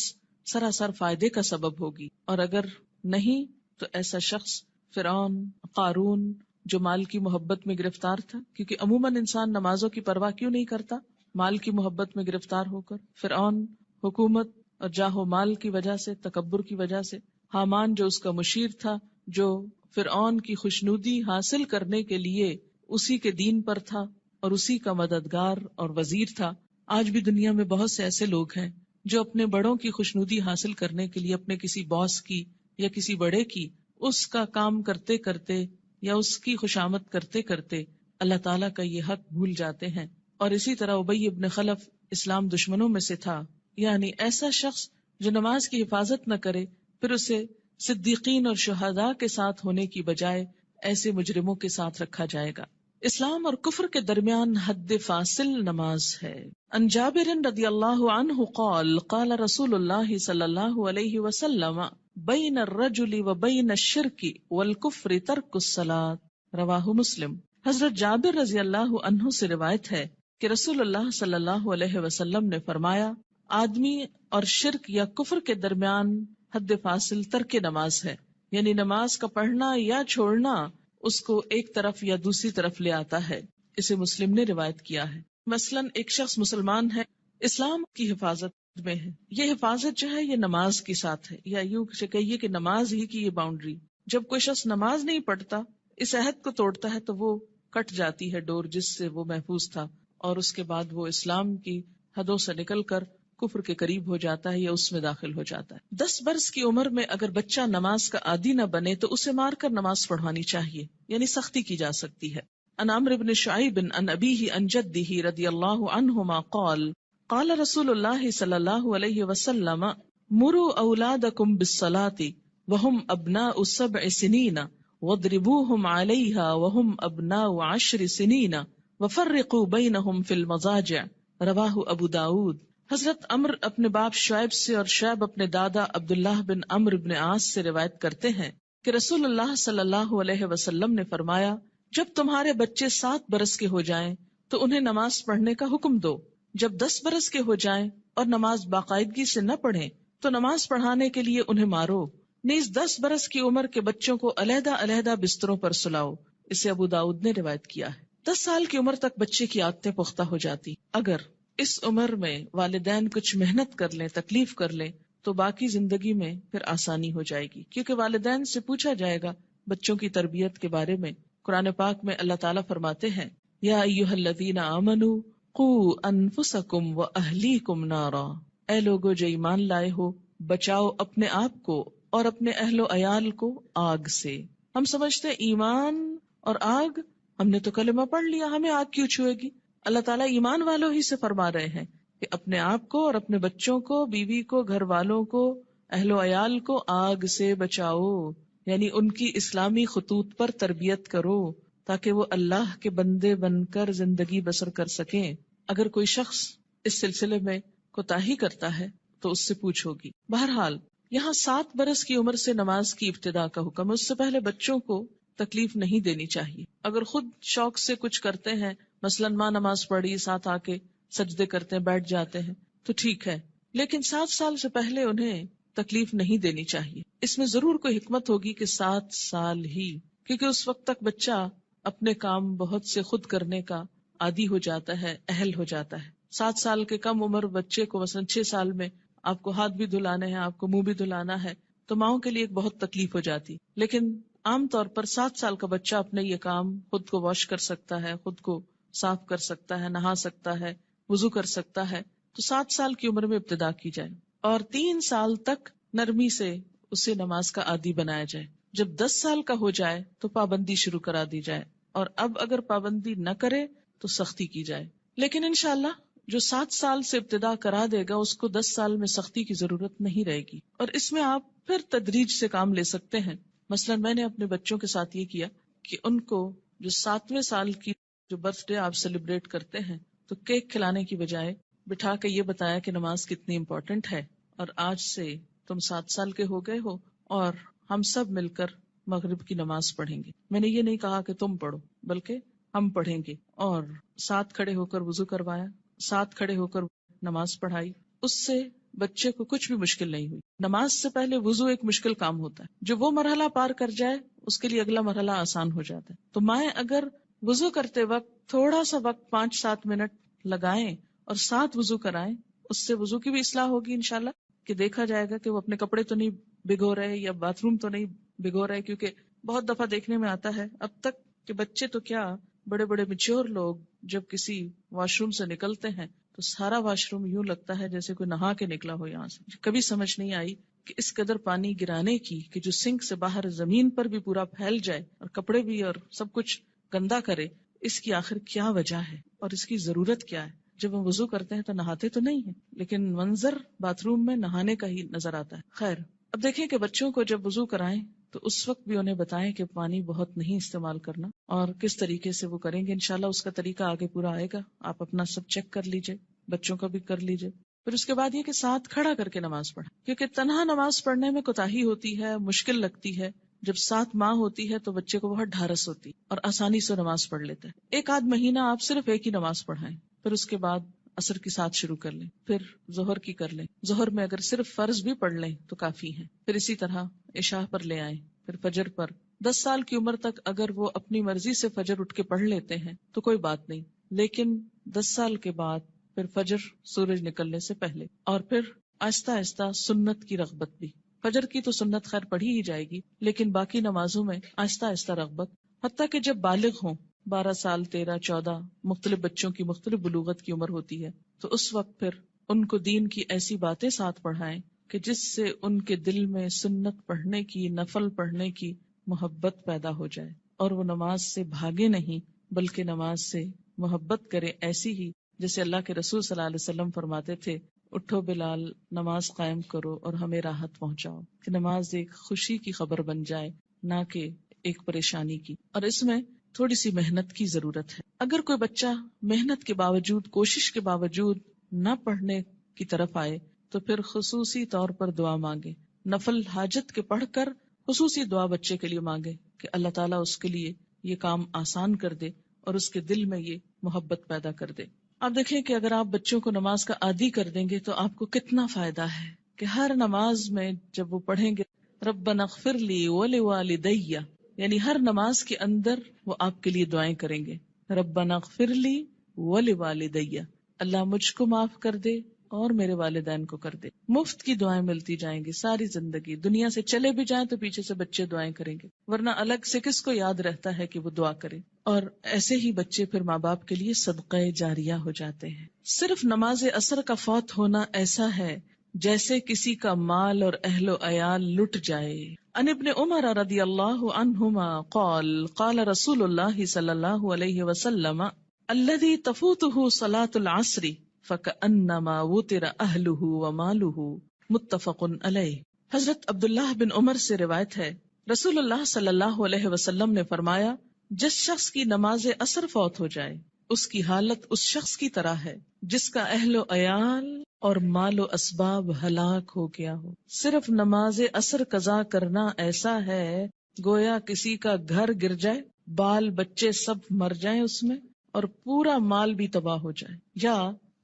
سراسر فائدے کا سبب ہوگی۔ اور اگر نہیں تو ایسا شخص فرعون، قارون، جو مال کی محبت میں گرفتار تھا، کیونکہ عموماً انسان نمازوں کی پرواہ کیوں نہیں کرتا؟ مال کی محبت میں گرفتار ہو کر۔ فرعون حکومت اور جاہ و مال کی وجہ سے، تکبر کی وجہ سے۔ حامان جو اس کا مشیر تھا، جو فرعون کی خوشنودی حاصل کرنے کے لیے اسی کے دین پر تھا اور اسی کا مددگار اور وزیر تھا۔ آج بھی دنیا میں بہت سے ایسے لوگ ہیں جو اپنے بڑوں کی خوشنودی حاصل کرنے کے لیے اپنے کسی باس کی یا کسی بڑے کی اس کا کام کرتے کرتے یا اس کی خوشامد کرتے کرتے اللہ تعالیٰ کا یہ حق بھول جاتے ہیں۔ اور اسی طرح ابی ابن خلف اسلام دشمنوں میں سے تھا، یعنی ایسا شخص جو نماز کی حفاظت نہ کرے، پھر اسے صدیقین اور شہداء کے ساتھ ہونے کی بجائے ایسے مجرموں کے ساتھ رکھا جائے گا۔ اسلام اور کفر کے درمیان حد فاصل نماز ہے۔ عن جابر رضی اللہ عنہ قال قال رسول اللہ صلی اللہ علیہ وسلم بین الرجل و بین الشرک والکفر ترک الصلاۃ، رواہ مسلم۔ حضرت جابر رضی اللہ عنہ سے روایت ہے کہ رسول اللہ صلی اللہ علیہ وسلم نے فرمایا، آدمی اور شرک یا کفر کے درمیان حد فاصل ترک نماز ہے، یعنی نماز کا پڑھنا یا چھوڑنا اس کو ایک طرف یا دوسری طرف لے آتا ہے۔ اسے مسلم نے روایت کیا ہے۔ مثلاً ایک شخص مسلمان ہے، اسلام کی حفاظت میں ہے، یہ حفاظت جو ہے یہ نماز کے ساتھ ہے، یا یوں کہیے کہ نماز ہی کی یہ باؤنڈری۔ جب کوئی شخص نماز نہیں پڑھتا، اس عہد کو توڑتا ہے تو وہ کٹ جاتی ہے ڈور جس سے وہ محفوظ تھا، اور اس کے بعد وہ اسلام کی حدوں سے نکل کر کفر کے قریب ہو جاتا ہے یا اس میں داخل ہو جاتا ہے۔ 10 برس کی عمر میں اگر بچہ نماز کا عادی نہ بنے تو اسے مار کر نماز پڑھوانی چاہیے، یعنی سختی کی جا سکتی ہے۔ عن عمرو بن شعیب عن ابیہ عن جدہ رضی اللہ عنہما قال قال رسول اللہ صلی اللہ علیہ وسلم مروا اولادکم بالصلاة وهم ابناء 7 سنین واضربوهم علیہا وهم ابناء 10 سنین وفرقوا بینہم فی المضاجع، رواہ ابو داود۔ حضرت عمر اپنے باپ شعیب سے اور شعیب اپنے دادا عبداللہ بن عمرو بن عاص سے روایت کرتے ہیں کہ رسول اللہ صلی اللہ علیہ وسلم نے فرمایا، جب تمہارے بچے 7 برس کے ہو جائیں تو انہیں نماز پڑھنے کا حکم دو، جب 10 برس کے ہو جائیں اور نماز باقاعدگی سے نہ پڑھیں تو نماز پڑھانے کے لیے انہیں مارو، نیز 10 برس کی عمر کے بچوں کو علیحدہ علیحدہ بستروں پر سلاؤ۔ اسے ابو داؤد نے روایت کیا ہے۔ 10 سال کی عمر تک بچے کی عادتیں پختہ ہو جاتی، اگر اس عمر میں والدین کچھ محنت کر لیں، تکلیف کر لیں تو باقی زندگی میں پھر آسانی ہو جائے گی، کیونکہ والدین سے پوچھا جائے گا بچوں کی تربیت کے بارے میں۔ قرآن پاک میں اللہ تعالیٰ فرماتے ہیں، یا ایھا الذین آمنوا قوا انفسکم واہلیکم نارا، اے لوگو جو ایمان لائے ہو، بچاؤ اپنے آپ کو اور اپنے اہل و عیال کو آگ سے۔ ہم سمجھتے ہیں ایمان اور آگ، ہم نے تو کلمہ پڑھ لیا، ہمیں آگ کیوں چھوئے گی؟ اللہ تعالیٰ ایمان والوں ہی سے فرما رہے ہیں کہ اپنے آپ کو اور اپنے بچوں کو، بیوی کو، گھر والوں کو، اہل و عیال کو آگ سے بچاؤ، یعنی ان کی اسلامی خطوط پر تربیت کرو تاکہ وہ اللہ کے بندے بن کر زندگی بسر کر سکیں۔ اگر کوئی شخص اس سلسلے میں کوتاہی کرتا ہے تو اس سے پوچھ ہوگی۔ بہرحال یہاں 7 برس کی عمر سے نماز کی ابتدا کا حکم ہے، اس سے پہلے بچوں کو تکلیف نہیں دینی چاہیے۔ اگر خود شوق سے کچھ کرتے ہیں، مثلاً ماں نماز پڑھی، ساتھ آ کے سجدے کرتے ہیں، بیٹھ جاتے ہیں تو ٹھیک ہے، لیکن 7 سال سے پہلے انہیں تکلیف نہیں دینی چاہیے۔ اس میں ضرور کوئی حکمت ہوگی کہ 7 سال ہی، کیونکہ اس وقت تک بچہ اپنے کام بہت سے خود کرنے کا عادی ہو جاتا ہے، اہل ہو جاتا ہے۔ 7 سال کے کم عمر بچے کو مثلاً 6 سال میں آپ کو ہاتھ بھی دھلانے ہیں، آپ کو منہ بھی دھلانا ہے، تو ماؤں کے لیے ایک بہت تکلیف ہو جاتی، لیکن عام طور پر 7 سال کا بچہ اپنے یہ کام خود کو واش کر سکتا ہے، خود کو صاف کر سکتا ہے، نہا سکتا ہے، وضو کر سکتا ہے، تو 7 سال کی عمر میں ابتدا کی جائے اور 3 سال تک نرمی سے اسے نماز کا عادی بنایا جائے۔ جب 10 سال کا ہو جائے تو پابندی شروع کرا دی جائے، اور اب اگر پابندی نہ کرے تو سختی کی جائے۔ لیکن انشاءاللہ جو 7 سال سے ابتدا کرا دے گا اس کو 10 سال میں سختی کی ضرورت نہیں رہے گی، اور اس میں آپ پھر تدریج سے کام لے سکتے ہیں۔ مثلا میں نے اپنے بچوں کے ساتھ یہ کیا کہ ان کو جو 7ویں سال کی جو برتھ ڈے آپ سیلیبریٹ کرتے ہیں تو کیک کھلانے کی بجائے بٹھا کے یہ بتایا کہ نماز کتنی امپورٹنٹ ہے، اور آج سے تم 7 سال کے ہو گئے ہو اور ہم سب مل کر مغرب کی نماز پڑھیں گے. میں نے یہ نہیں کہا کہ تم پڑھو، بلکہ ہم پڑھیں گے. اور ساتھ کھڑے ہو کر وضو کروایا، ساتھ کھڑے ہو کر نماز پڑھائی. اس سے بچے کو کچھ بھی مشکل نہیں ہوئی. نماز سے پہلے وضو ایک مشکل کام ہوتا ہے، جو وہ مرحلہ پار کر جائے اس کے لیے اگلا مرحلہ آسان ہو جاتا ہے. تو مائیں اگر وضو کرتے وقت تھوڑا سا وقت 5-7 منٹ لگائیں اور ساتھ وضو کرائیں، اس سے وضو کی بھی اصلاح ہوگی انشاءاللہ، کہ دیکھا جائے گا کہ وہ اپنے کپڑے تو نہیں بھگو رہے یا باتھ روم تو نہیں بھگو رہے. کیونکہ بہت دفعہ دیکھنے میں آتا ہے اب تک کہ بچے تو کیا، بڑے بڑے میچور لوگ جب کسی واش روم سے نکلتے ہیں تو سارا واش روم یوں لگتا ہے جیسے کوئی نہا کے نکلا ہو یہاں سے. کبھی سمجھ نہیں آئی کہ اس قدر پانی گرانے کی کہ جو سنک سے باہر زمین پر بھی پورا پھیل جائے اور کپڑے بھی اور سب کچھ گندا کرے، اس کی آخر کیا وجہ ہے اور اس کی ضرورت کیا ہے؟ جب ہم وضو کرتے ہیں تو نہاتے تو نہیں ہیں، لیکن منظر باتھ روم میں نہانے کا ہی نظر آتا ہے. خیر، اب دیکھیں کہ بچوں کو جب وضو کرائیں تو اس وقت بھی انہیں بتائیں کہ پانی بہت نہیں استعمال کرنا اور کس طریقے سے وہ کریں گے. انشاءاللہ اس کا طریقہ آگے پورا آئے گا، آپ اپنا سب چیک کر لیجئے، بچوں کا بھی کر لیجئے. پھر اس کے بعد یہ کہ ساتھ کھڑا کر کے نماز پڑھیں، کیونکہ تنہا نماز پڑھنے میں کوتاہی ہوتی ہے، مشکل لگتی ہے. جب ساتھ ماں ہوتی ہے تو بچے کو بہت ڈھارس ہوتی اور آسانی سے نماز پڑھ لیتا ہے. 1 آدھ مہینہ آپ صرف ایک ہی نماز پڑھائیں، پھر اس کے بعد عصر کی ساتھ شروع کر لیں، پھر ظہر کی کر لیں. ظہر میں اگر صرف فرض بھی پڑھ لیں تو کافی ہے. پھر اسی طرح عشاء پر لے آئیں، پھر فجر پر. 10 سال کی عمر تک اگر وہ اپنی مرضی سے فجر اٹھ کے پڑھ لیتے ہیں تو کوئی بات نہیں، لیکن 10 سال کے بعد پھر فجر سورج نکلنے سے پہلے، اور پھر آہستہ آہستہ سنت کی رغبت بھی. فجر کی تو سنت خیر پڑھی ہی جائے گی، لیکن باقی نمازوں میں آہستہ آہستہ رغبت، حتیٰ کہ جب بالغ ہوں، 12 سال 13 14 مختلف بچوں کی مختلف بلوغت کی عمر ہوتی ہے، تو اس وقت پھر ان کو دین کی ایسی باتیں ساتھ پڑھائیں کہ جس سے ان کے دل میں سنت پڑھنے کی، نفل پڑھنے کی محبت پیدا ہو جائے اور وہ نماز سے بھاگے نہیں بلکہ نماز سے محبت کرے، ایسی ہی جیسے اللہ کے رسول صلی اللہ علیہ وسلم فرماتے تھے، اٹھو بلال، نماز قائم کرو اور ہمیں راحت پہنچاؤ. کہ نماز ایک خوشی کی خبر بن جائے، نہ کہ ایک پریشانی کی. اور اس میں تھوڑی سی محنت کی ضرورت ہے. اگر کوئی بچہ محنت کے باوجود، کوشش کے باوجود نہ پڑھنے کی طرف آئے تو پھر خصوصی طور پر دعا مانگے. نفل حاجت کے پڑھ کر خصوصی دعا بچے کے لیے مانگے کہ اللہ تعالیٰ اس کے لیے یہ کام آسان کر دے اور اس کے دل میں یہ محبت پیدا کر دے. آپ دیکھیں کہ اگر آپ بچوں کو نماز کا عادی کر دیں گے تو آپ کو کتنا فائدہ ہے کہ ہر نماز میں جب وہ پڑھیں گے ربنا اغفر لی ولوالدی، یعنی ہر نماز کے اندر وہ آپ کے لیے دعائیں کریں گے. ربنا اغفر لی ولوالدی، اللہ مجھ کو معاف کر دے اور میرے والدین کو کر دے. مفت کی دعائیں ملتی جائیں گی ساری زندگی. دنیا سے چلے بھی جائیں تو پیچھے سے بچے دعائیں کریں گے، ورنہ الگ سے کس کو یاد رہتا ہے کہ وہ دعا کرے. اور ایسے ہی بچے پھر ماں باپ کے لیے صدقہ جاریہ ہو جاتے ہیں. صرف نماز عصر کا فوت ہونا ایسا ہے جیسے کسی کا مال اور اہل و عیال لٹ جائے. عن ابن عمر رضی اللہ عنہما قال قال رسول اللہ صلی اللہ علیہ وسلم الذي تفوته صلاة العصر فكأنما وتر أهله وماله متفق علیہ. حضرت عبداللہ بن عمر سے روایت ہے، رسول اللہ صلی اللہ علیہ وسلم نے فرمایا، جس شخص کی نماز عصر فوت ہو جائے اس کی حالت اس شخص کی طرح ہے جس کا اہل و عیال اور مال و اسباب ہلاک ہو گیا ہو. صرف نماز عصر قضا کرنا ایسا ہے گویا کسی کا گھر گر جائے، بال بچے سب مر جائیں اس میں اور پورا مال بھی تباہ ہو جائے، یا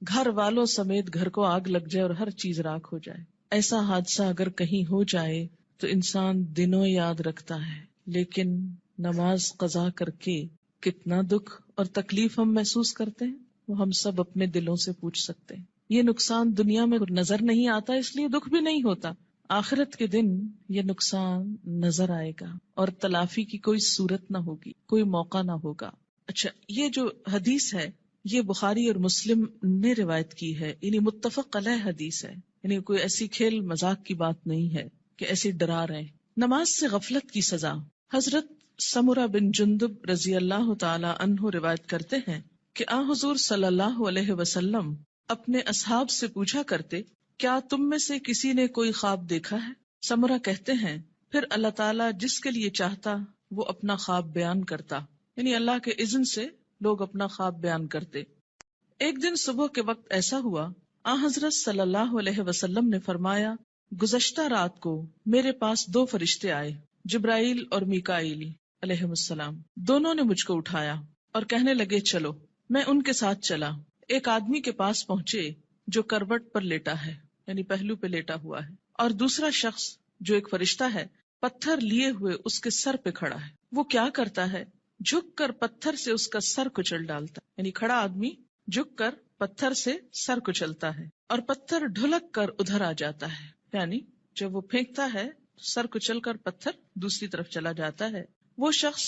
گھر والوں سمیت گھر کو آگ لگ جائے اور ہر چیز راکھ ہو جائے. ایسا حادثہ اگر کہیں ہو جائے تو انسان دنوں یاد رکھتا ہے، لیکن نماز قضا کر کے کتنا دکھ اور تکلیف ہم محسوس کرتے ہیں وہ ہم سب اپنے دلوں سے پوچھ سکتے ہیں. یہ نقصان دنیا میں نظر نہیں آتا اس لیے دکھ بھی نہیں ہوتا، آخرت کے دن یہ نقصان نظر آئے گا اور تلافی کی کوئی صورت نہ ہوگی، کوئی موقع نہ ہوگا. اچھا، یہ جو حدیث ہے یہ بخاری اور مسلم نے روایت کی ہے، یعنی متفق علیہ حدیث ہے، یعنی کوئی ایسی کھیل مذاق کی بات نہیں ہے کہ ایسی ڈرا رہے. نماز سے غفلت کی سزا. حضرت سمرہ بن جندب رضی اللہ تعالی عنہ روایت کرتے ہیں کہ آن حضور صلی اللہ علیہ وسلم اپنے اصحاب سے پوچھا کرتے، کیا تم میں سے کسی نے کوئی خواب دیکھا ہے؟ سمرہ کہتے ہیں پھر اللہ تعالیٰ جس کے لیے چاہتا وہ اپنا خواب بیان کرتا، یعنی اللہ کے اذن سے لوگ اپنا خواب بیان کرتے. ایک دن صبح کے وقت ایسا ہوا، آن حضرت صلی اللہ علیہ وسلم نے فرمایا، گزشتہ رات کو میرے پاس 2 فرشتے آئے، جبرائیل اور میکائیل علیہم السلام. دونوں نے مجھ کو اٹھایا اور کہنے لگے چلو. میں ان کے ساتھ چلا. ایک آدمی کے پاس پہنچے جو کروٹ پر لیٹا ہے، یعنی پہلو پہ لیٹا ہوا ہے، اور دوسرا شخص جو ایک فرشتہ ہے پتھر لیے ہوئے اس کے سر پہ کھڑا ہے. وہ کیا کرتا ہے؟ جھک کر پتھر سے اس کا سر کچل ڈالتا ہے. یعنی کھڑا آدمی جھک کر پتھر سے سر کچلتا ہے اور پتھر ڈھلک کر ادھر آ جاتا ہے. یعنی جب وہ پھینکتا ہے سر کچل کر پتھر دوسری طرف چلا جاتا ہے. وہ شخص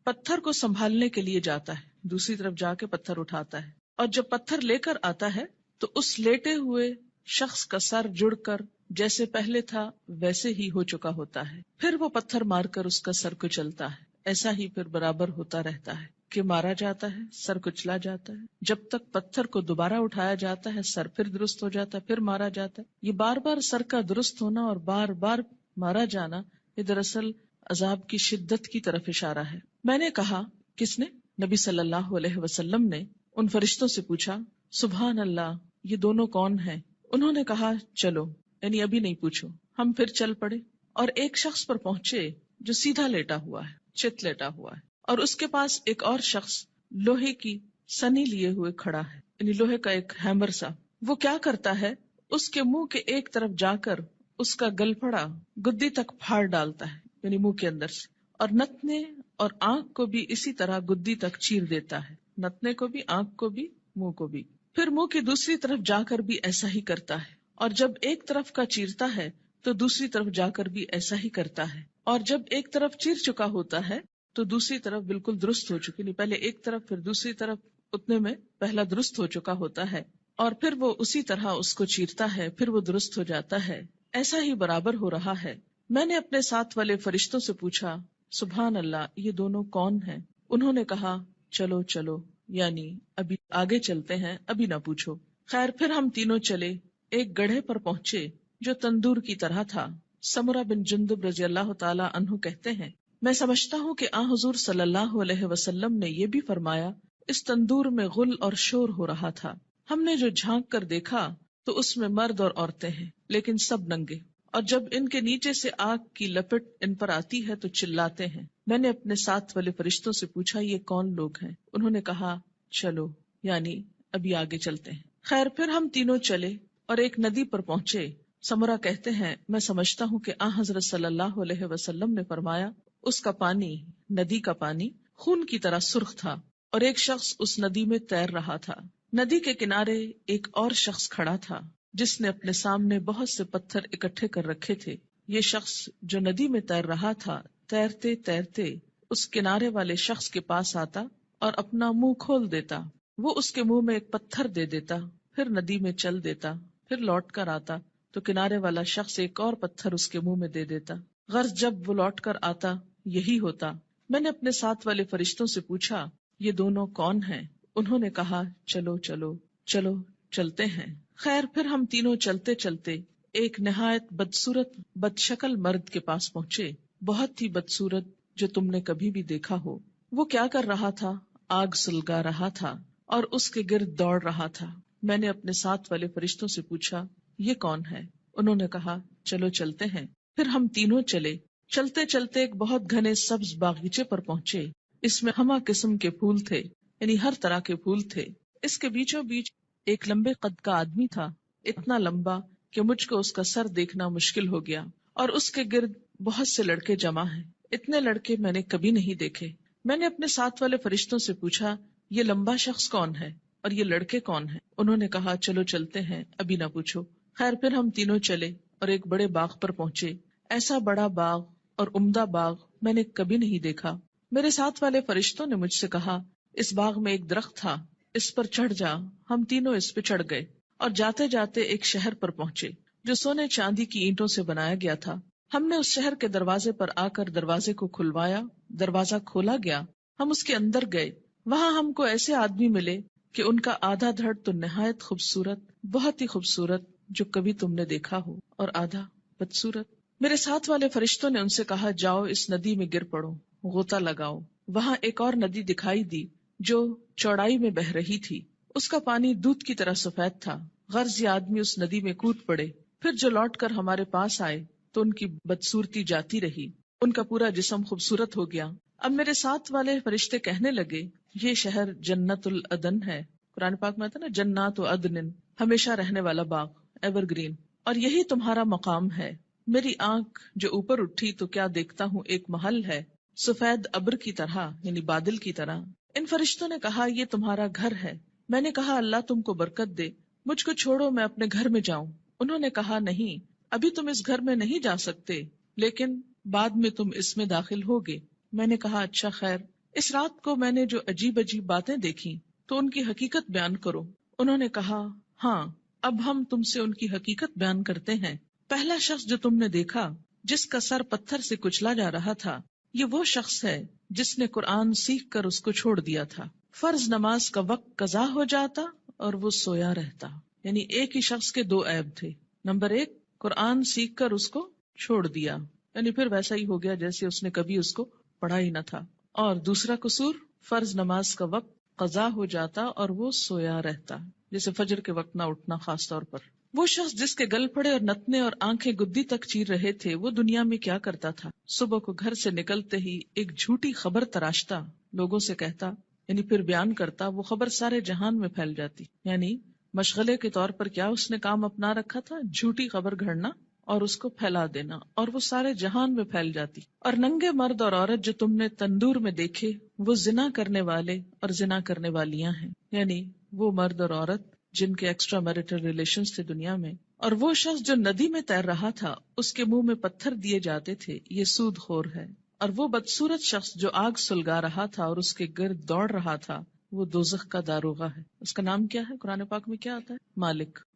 پتھر کو سنبھالنے کے لیے جاتا ہے، دوسری طرف جا کے پتھر اٹھاتا ہے، اور جب پتھر لے کر آتا ہے تو اس لیٹے ہوئے شخص کا سر جڑ کر جیسے پہلے تھا ویسے ہی ہو چکا ہوتا ہے. پھر وہ پتھر مار کر اس کا سر کچلتا ہے. ایسا ہی پھر برابر ہوتا رہتا ہے کہ مارا جاتا ہے، سر کچلا جاتا ہے، جب تک پتھر کو دوبارہ اٹھایا جاتا ہے سر پھر درست ہو جاتا ہے، پھر مارا جاتا ہے. یہ بار بار سر کا درست ہونا اور بار بار مارا جانا یہ دراصل عذاب کی شدت کی طرف اشارہ ہے. میں نے کہا کس نے؟ نبی صلی اللہ علیہ وسلم نے ان فرشتوں سے پوچھا سبحان اللہ، یہ دونوں کون ہیں؟ انہوں نے کہا چلو، یعنی ابھی نہیں پوچھو. ہم پھر چل پڑے اور ایک شخص پر پہنچے جو سیدھا لیٹا ہوا ہے، چت لیٹا ہوا ہے، اور اس کے پاس ایک اور شخص لوہے کی سنی لیے ہوئے کھڑا ہے، یعنی لوہے کا ایک ہیمر سا. وہ کیا کرتا ہے؟ اس کے منہ کے ایک طرف جا کر اس کا گلپھڑا گدی تک پھاڑ ڈالتا ہے، یعنی منہ کے اندر سے، اور نتنے اور آنکھ کو بھی اسی طرح گدی تک چیر دیتا ہے، نتنے کو بھی، آنکھ کو بھی، منہ کو بھی. پھر منہ کی دوسری طرف جا کر بھی ایسا ہی کرتا ہے، اور جب ایک طرف کا چیرتا ہے تو دوسری طرف جا کر بھی ایسا ہی کرتا ہے، اور جب ایک طرف چیر چکا ہوتا ہے تو دوسری طرف بالکل درست ہو چکی، نہیں پہلے ایک طرف پھر دوسری طرف، اتنے میں پہلا درست ہو چکا ہوتا ہے، اور پھر وہ اسی طرح اس کو چیرتا ہے، پھر وہ درست ہو جاتا ہے. ایسا ہی برابر ہو رہا ہے. میں نے اپنے ساتھ والے فرشتوں سے پوچھا سبحان اللہ، یہ دونوں کون ہیں؟ انہوں نے کہا چلو چلو، یعنی ابھی آگے چلتے ہیں، ابھی نہ پوچھو. خیر پھر ہم تینوں چلے. ایک گڑھے پر پہنچے جو تندور کی طرح تھا. سمرہ بن جندب رضی اللہ تعالی عنہ کہتے ہیں میں سمجھتا ہوں کہ حضور صلی اللہ علیہ وسلم نے یہ بھی فرمایا اس تندور میں غل اور شور ہو رہا تھا. ہم نے جو جھانک کر دیکھا تو اس میں مرد اور عورتیں ہیں لیکن سب ننگے، اور جب ان کے نیچے سے آگ کی لپٹ ان پر آتی ہے تو چلاتے ہیں. میں نے اپنے ساتھ والے فرشتوں سے پوچھا یہ کون لوگ ہیں؟ انہوں نے کہا چلو، یعنی ابھی آگے چلتے ہیں. خیر پھر ہم تینوں چلے اور ایک ندی پر پہنچے. سمرہ کہتے ہیں میں سمجھتا ہوں کہ حضرت صلی اللہ علیہ وسلم نے فرمایا اس کا پانی، ندی کا پانی خون کی طرح سرخ تھا، اور ایک شخص اس ندی میں تیر رہا تھا. ندی کے کنارے ایک اور شخص کھڑا تھا جس نے اپنے سامنے بہت سے پتھر اکٹھے کر رکھے تھے. یہ شخص جو ندی میں تیر رہا تھا تیرتے تیرتے اس کنارے والے شخص کے پاس آتا اور اپنا منہ کھول دیتا. وہ اس کے منہ میں ایک پتھر دے دیتا، پھر ندی میں چل دیتا، پھر لوٹ کر آتا تو کنارے والا شخص ایک اور پتھر اس کے منہ میں دے دیتا. غرض جب وہ لوٹ کر آتا یہی ہوتا. میں نے اپنے ساتھ والے فرشتوں سے پوچھا یہ دونوں کون ہیں؟ انہوں نے کہا چلو چلو چلو چلتے ہیں. خیر پھر ہم تینوں چلتے چلتے ایک نہایت بدصورت بد شکل مرد کے پاس پہنچے، بہت ہی بدصورت جو تم نے کبھی بھی دیکھا ہو. وہ کیا کر رہا تھا؟ آگ سلگا رہا تھا اور اس کے گرد دوڑ رہا تھا. میں نے اپنے ساتھ والے فرشتوں سے پوچھا یہ کون ہے؟ انہوں نے کہا چلو چلتے ہیں. پھر ہم تینوں چلے. چلتے چلتے ایک بہت گھنے سبز باغیچے پر پہنچے. اس میں ہمہ قسم کے پھول تھے، یعنی ہر طرح کے پھول تھے. اس کے بیچوں بیچ ایک لمبے قد کا آدمی تھا، اتنا لمبا کہ مجھ کو اس کا سر دیکھنا مشکل ہو گیا، اور اس کے گرد بہت سے لڑکے جمع ہیں. اتنے لڑکے میں نے کبھی نہیں دیکھے. میں نے اپنے ساتھ والے فرشتوں سے پوچھا یہ لمبا شخص کون ہے اور یہ لڑکے کون ہیں؟ انہوں نے کہا چلو چلتے ہیں، ابھی نہ پوچھو. خیر پھر ہم تینوں چلے اور ایک بڑے باغ پر پہنچے. ایسا بڑا باغ اور عمدہ باغ میں نے کبھی نہیں دیکھا. میرے ساتھ والے فرشتوں نے مجھ سے کہا اس باغ میں ایک درخت تھا، اس پر چڑھ جا. ہم تینوں اس پہ چڑھ گئے اور جاتے جاتے ایک شہر پر پہنچے جو سونے چاندی کی اینٹوں سے بنایا گیا تھا. ہم نے اس شہر کے دروازے پر آ کر دروازے کو کھلوایا. دروازہ کھولا گیا، ہم اس کے اندر گئے. وہاں ہم کو ایسے آدمی ملے کہ ان کا آدھا دھڑ تو نہایت خوبصورت، بہت ہی خوبصورت جو کبھی تم نے دیکھا ہو، اور آدھا بدصورت. میرے ساتھ والے فرشتوں نے ان سے کہا جاؤ اس ندی میں گر پڑو، غوطہ لگاؤ. وہاں ایک اور ندی دکھائی دی جو چوڑائی میں بہ رہی تھی. اس کا پانی دودھ کی طرح سفید تھا. غرض یہ آدمی اس ندی میں کود پڑے. پھر جو لوٹ کر ہمارے پاس آئے تو ان کی بدصورتی جاتی رہی، ان کا پورا جسم خوبصورت ہو گیا۔ اب میرے ساتھ والے فرشتے کہنے لگے یہ شہر جنت العدن ہے، قرآن پاک میں آتا ہے نا جنات عدن، ہمیشہ رہنے والا باغ، ایور گرین، اور یہی تمہارا مقام ہے۔ میری آنکھ جو اوپر اٹھی تو کیا دیکھتا ہوں، ایک محل ہے سفید ابر کی طرح، یعنی بادل کی طرح۔ ان فرشتوں نے کہا یہ تمہارا گھر ہے۔ میں نے کہا اللہ تم کو برکت دے، مجھ کو چھوڑو میں اپنے گھر میں جاؤں۔ انہوں نے کہا نہیں، ابھی تم اس گھر میں نہیں جا سکتے، لیکن بعد میں تم اس میں داخل ہوگے۔ میں نے کہا اچھا خیر، اس رات کو میں نے جو عجیب عجیب باتیں دیکھی تو ان کی حقیقت بیان کرو۔ انہوں نے کہا ہاں، اب ہم تم سے ان کی حقیقت بیان کرتے ہیں۔ پہلا شخص جو تم نے دیکھا جس کا سر پتھر سے کچلا جا رہا تھا، یہ وہ شخص ہے جس نے قرآن سیکھ کر اس کو چھوڑ دیا تھا۔ فرض نماز کا وقت قضا ہو جاتا اور وہ سویا رہتا۔ یعنی ایک ہی شخص کے دو عیب تھے، نمبر ایک قرآن سیکھ کر اس کو چھوڑ دیا، یعنی پھر ویسا ہی ہو گیا جیسے اس نے کبھی اس کو پڑھا ہی نہ تھا، اور دوسرا قصور فرض نماز کا وقت قضا ہو جاتا اور وہ سویا رہتا، جیسے فجر کے وقت نہ اٹھنا خاص طور پر۔ وہ شخص جس کے گل پھڑے اور نتنے اور آنکھیں گدی تک چیر رہے تھے، وہ دنیا میں کیا کرتا تھا؟ صبح کو گھر سے نکلتے ہی ایک جھوٹی خبر تراشتا، لوگوں سے کہتا، یعنی پھر بیان کرتا، وہ خبر سارے جہان میں پھیل جاتی۔ یعنی مشغلے کے طور پر کیا اس نے کام اپنا رکھا تھا؟ جھوٹی خبر گھڑنا اور اس کو پھیلا دینا، اور وہ سارے جہان میں پھیل جاتی۔ اور ننگے مرد اور عورت جو تم نے تندور میں دیکھے، وہ زنا کرنے والے اور زنا کرنے والیاں ہیں، یعنی وہ مرد اور عورت جن کے ایکسٹرا میریٹل ریلیشنز تھے دنیا میں۔ اور وہ شخص جو ندی میں تیر رہا تھا، اس کے منہ میں پتھر دیے جاتے تھے، یہ سود خور ہے۔ اور وہ بدصورت شخص جو آگ سلگا رہا تھا اور اس کے گرد دوڑ رہا تھا، وہ دوزخ کا داروغہ ہے۔ اس کا نام کیا ہے؟ قرآن پاک میں کیا آتا ہے؟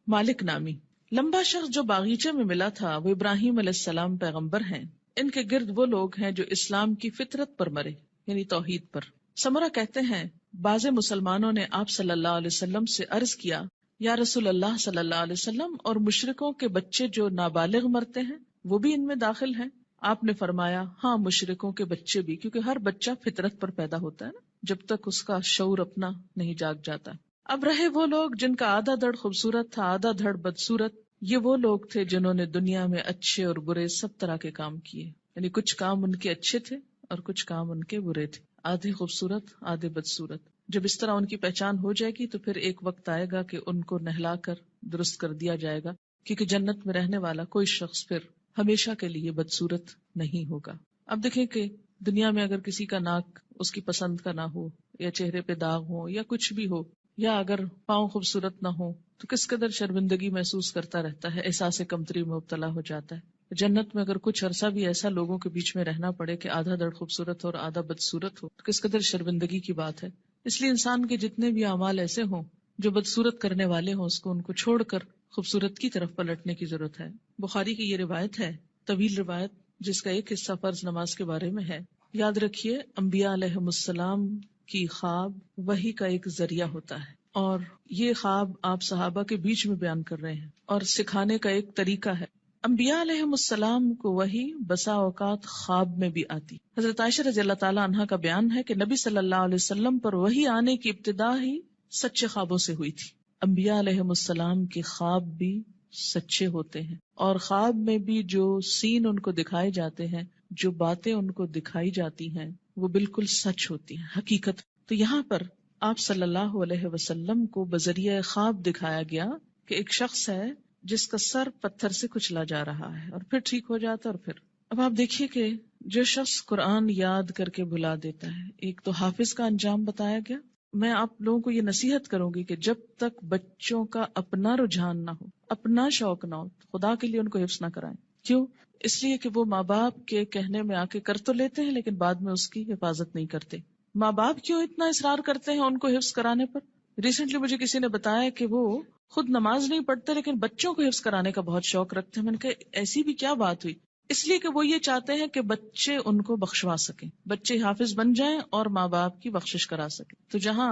مالک نامی۔ لمبا شخص جو باغیچے میں ملا تھا، وہ ابراہیم علیہ السلام پیغمبر ہیں۔ ان کے گرد وہ لوگ ہیں جو اسلام کی فطرت پر مرے، یعنی توحید پر۔ سمرہ کہتے ہیں بعض مسلمانوں نے آپ صلی اللہ علیہ وسلم سے عرض کیا، یا رسول اللہ صلی اللہ علیہ وسلم، اور مشرکوں کے بچے جو نابالغ مرتے ہیں وہ بھی ان میں داخل ہیں؟ آپ نے فرمایا ہاں، مشرکوں کے بچے بھی، کیونکہ ہر بچہ فطرت پر پیدا ہوتا ہے نا، جب تک اس کا شعور اپنا نہیں جاگ جاتا۔ اب رہے وہ لوگ جن کا آدھا دھڑ خوبصورت تھا، آدھا دھڑ بدصورت، یہ وہ لوگ تھے جنہوں نے دنیا میں اچھے اور برے سب طرح کے کام کیے، یعنی کچھ کام ان کے اچھے تھے اور کچھ کام ان کے برے تھے، آدھے خوبصورت آدھے بدصورت۔ جب اس طرح ان کی پہچان ہو جائے گی تو پھر ایک وقت آئے گا کہ ان کو نہلا کر درست کر دیا جائے گا، کیونکہ جنت میں رہنے والا کوئی شخص پھر ہمیشہ کے لیے بدصورت نہیں ہوگا۔ اب دیکھیں کہ دنیا میں اگر کسی کا ناک اس کی پسند کا نہ ہو، یا چہرے پہ داغ ہو، یا کچھ بھی ہو، یا اگر پاؤں خوبصورت نہ ہو، تو کس قدر شرمندگی محسوس کرتا رہتا ہے، احساس کمتری میں مبتلا ہو جاتا ہے۔ جنت میں اگر کچھ عرصہ بھی ایسا لوگوں کے بیچ میں رہنا پڑے کہ آدھا دھڑ خوبصورت ہو اور آدھا بدصورت ہو، تو کس قدر شرمندگی کی بات ہے۔ اس لیے انسان کے جتنے بھی اعمال ایسے ہوں جو بدصورت کرنے والے ہوں، اس کو ان کو چھوڑ کر خوبصورت کی طرف پلٹنے کی ضرورت ہے۔ بخاری کی یہ روایت ہے، طویل روایت، جس کا ایک حصہ فرض نماز کے بارے میں ہے۔ یاد رکھیے، انبیاء علیہم السلام کی خواب وحی کا ایک ذریعہ ہوتا ہے، اور یہ خواب آپ صحابہ کے بیچ میں بیان کر رہے ہیں اور سکھانے کا ایک طریقہ ہے۔ انبیاء علیہم السلام کو وحی بسا اوقات خواب میں بھی آتی۔ حضرت عائشہ رضی اللہ تعالی عنہا کا بیان ہے کہ نبی صلی اللہ علیہ وسلم پر وحی آنے کی ابتدا ہی سچے خوابوں سے ہوئی تھی۔ انبیاء علیہم السلام کے خواب بھی سچے ہوتے ہیں، اور خواب میں بھی جو سین ان کو دکھائے جاتے ہیں، جو باتیں ان کو دکھائی جاتی ہیں، وہ بالکل سچ ہوتی ہیں، حقیقت۔ تو یہاں پر آپ صلی اللہ علیہ وسلم کو بذریعہ خواب دکھایا گیا کہ ایک شخص ہے جس کا سر پتھر سے کچلا جا رہا ہے اور پھر ٹھیک ہو جاتا، اور پھر اب آپ دیکھیے کہ جو شخص قرآن یاد کر کے بھلا دیتا ہے، ایک تو حافظ کا انجام بتایا گیا۔ میں آپ لوگوں کو یہ نصیحت کروں گی کہ جب تک بچوں کا اپنا رجحان نہ ہو، اپنا شوق نہ ہو، خدا کے لیے ان کو حفظ نہ کرائیں۔ کیوں؟ اس لیے کہ وہ ماں باپ کے کہنے میں آ کے کر تو لیتے ہیں، لیکن بعد میں اس کی حفاظت نہیں کرتے۔ ماں باپ کیوں اتنا اصرار کرتے ہیں ان کو حفظ کرانے پر؟ ریسنٹلی مجھے کسی نے بتایا کہ وہ خود نماز نہیں پڑھتے لیکن بچوں کو حفظ کرانے کا بہت شوق رکھتے ہیں۔ میں نے کہا ایسی بھی کیا بات ہوئی؟ اس لیے کہ وہ یہ چاہتے ہیں کہ بچے ان کو بخشوا سکیں، بچے حافظ بن جائیں اور ماں باپ کی بخشش کرا سکیں۔ تو جہاں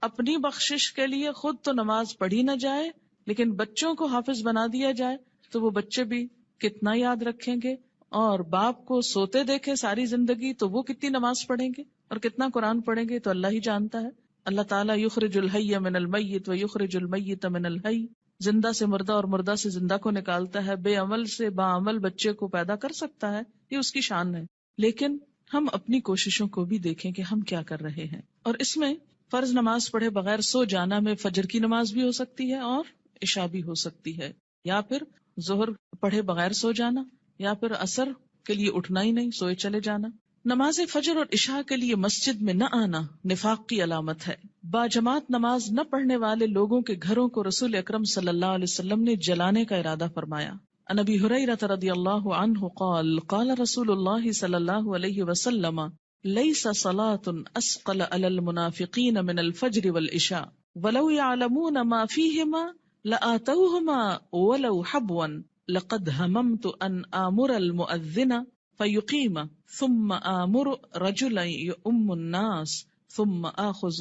اپنی بخشش کے لیے خود تو نماز پڑھی نہ جائے لیکن بچوں کو حافظ بنا دیا جائے، تو وہ بچے بھی کتنا یاد رکھیں گے، اور باپ کو سوتے دیکھیں ساری زندگی تو وہ کتنی نماز پڑھیں گے اور کتنا قرآن پڑھیں گے، تو اللہ ہی جانتا ہے۔ اللہ تعالیٰ یخرج الحی من المیت و یخرج المیت من الحی، زندہ سے مردہ اور مردہ سے زندہ کو نکالتا ہے، بے عمل سے باعمل بچے کو پیدا کر سکتا ہے، یہ اس کی شان ہے. لیکن ہم اپنی کوششوں کو بھی دیکھیں کہ ہم کیا کر رہے ہیں. اور اس میں فرض نماز پڑھے بغیر سو جانا میں فجر کی نماز بھی ہو سکتی ہے اور عشاء بھی ہو سکتی ہے، یا پھر ظہر پڑھے بغیر سو جانا، یا پھر عصر کے لیے اٹھنا ہی نہیں، سوئے چلے جانا. نماز فجر اور عشاء کے لیے مسجد میں نہ آنا نفاق کی علامت ہے. باجماعت نماز نہ پڑھنے والے لوگوں کے گھروں کو رسول اکرم صلی اللہ علیہ وسلم نے جلانے کا ارادہ فرمایا. عن ابی ہریرہ رضی اللہ عنہ قال قال رسول اللہ صلی اللہ علیہ وسلم لیس صلاة اسقل علی المنافقین من الفجر والعشاء ولو يعلمون ما فيهما لآتوهما ولو حبوا لقد هممت ان آمر المؤذن فيقيم ثم آمر رجلا يؤم الناس ثم آخذ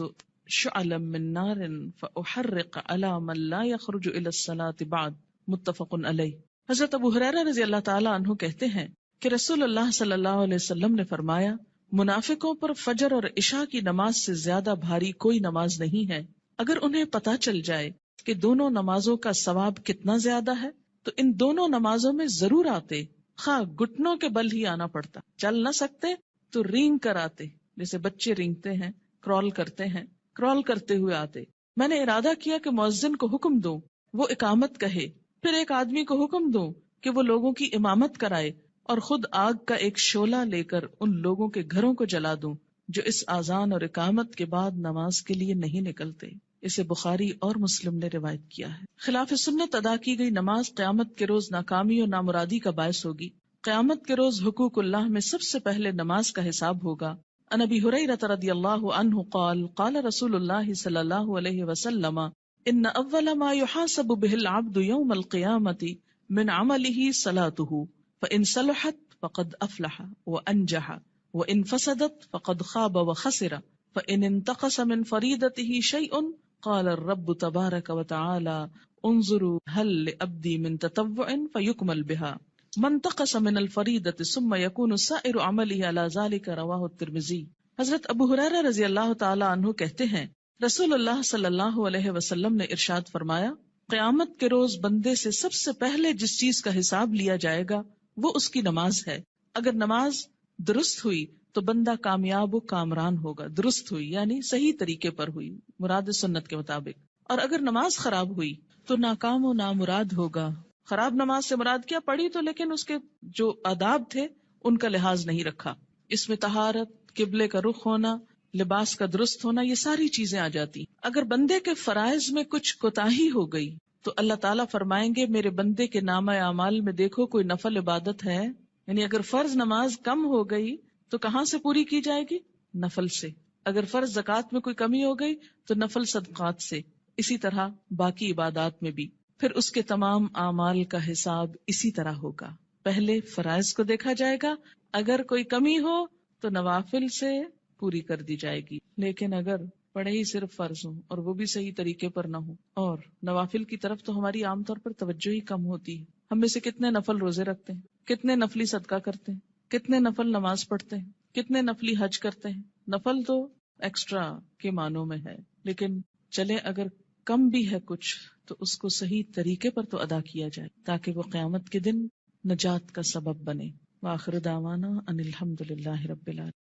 شعلا من نار فأحرق على من لا يخرج إلى الصلاة بعد. متفق علیہ. حضرت ابو ہریرہ رضی اللہ تعالیٰ عنہ کہتے ہیں کہ رسول اللہ صلی اللہ علیہ وسلم نے فرمایا، منافقوں پر فجر اور عشاء کی نماز سے زیادہ بھاری کوئی نماز نہیں ہے. اگر انہیں پتہ چل جائے کہ دونوں نمازوں کا ثواب کتنا زیادہ ہے تو ان دونوں نمازوں میں ضرور آتے، خواہ گھٹنوں کے بل ہی آنا پڑتا. چل نہ سکتے تو رینگ کر آتے، جیسے بچے رینگتے ہیں، کرال کرتے ہیں، کرال کرتے ہوئے آتے. میں نے ارادہ کیا کہ مؤذن کو حکم دوں وہ اقامت کہے، پھر ایک آدمی کو حکم دوں کہ وہ لوگوں کی امامت کرائے، اور خود آگ کا ایک شعلہ لے کر ان لوگوں کے گھروں کو جلا دوں جو اس اذان اور اقامت کے بعد نماز کے لیے نہیں نکلتے. اسے بخاری اور مسلم نے روایت کیا ہے. خلاف سنت ادا کی گئی نماز قیامت کے روز ناکامی اور نامرادی کا باعث ہوگی. قیامت کے روز حقوق اللہ میں سب سے پہلے نماز کا حساب ہوگا. عن ابی ہریرہ رضی اللہ عنہ قال قال رسول اللہ صلی اللہ علیہ وسلم ان اول ما يحاسب به العبد يوم القيامة من عمله صلاته فإن صلحت فقد افلح وانجح وإن فسدت فقد خاب وخسر فإن انتقص من فريضته شيء قال الرب تبارك وتعالى انظروا هل لعبدي من تطوع فيكمل بها من انتقص من الفريضة ثم يكون سائر عمله على ذلك رواه الترمذي. حضرت ابو ہریرہ رضی اللہ تعالی عنہ کہتے ہیں رسول اللہ صلی اللہ علیہ وسلم نے ارشاد فرمایا، قیامت کے روز بندے سے سب سے پہلے جس چیز کا حساب لیا جائے گا وہ اس کی نماز ہے. اگر نماز درست ہوئی تو بندہ کامیاب و کامران ہوگا. درست ہوئی یعنی صحیح طریقے پر ہوئی، مراد سنت کے مطابق. اور اگر نماز خراب ہوئی تو ناکام و نامراد ہوگا. خراب نماز سے مراد کیا؟ پڑھی تو لیکن اس کے جو آداب تھے ان کا لحاظ نہیں رکھا. اس میں طہارت، قبلے کا رخ ہونا، لباس کا درست ہونا، یہ ساری چیزیں آ جاتی. اگر بندے کے فرائض میں کچھ کوتاہی ہو گئی تو اللہ تعالیٰ فرمائیں گے میرے بندے کے نامہ اعمال میں دیکھو کوئی نفل عبادت ہے. یعنی اگر فرض نماز کم ہو گئی تو کہاں سے پوری کی جائے گی؟ نفل سے. اگر فرض زکوٰۃ میں کوئی کمی ہو گئی تو نفل صدقات سے. اسی طرح باقی عبادات میں بھی. پھر اس کے تمام اعمال کا حساب اسی طرح ہوگا. پہلے فرائض کو دیکھا جائے گا، اگر کوئی کمی ہو تو نوافل سے پوری کر دی جائے گی. لیکن اگر پڑھے ہی صرف فرض ہوں اور وہ بھی صحیح طریقے پر نہ ہو، اور نوافل کی طرف تو ہماری عام طور پر توجہ ہی کم ہوتی ہے. ہم میں سے کتنے نفل روزے رکھتے ہیں، کتنے نفلی صدقہ کرتے ہیں، کتنے نفل نماز پڑھتے ہیں، کتنے نفلی حج کرتے ہیں. نفل تو ایکسٹرا کے معنوں میں ہے، لیکن چلے اگر کم بھی ہے کچھ تو اس کو صحیح طریقے پر تو ادا کیا جائے تاکہ وہ قیامت کے دن نجات کا سبب بنے. وآخر دعوانا ان الحمد للہ رب العالمین.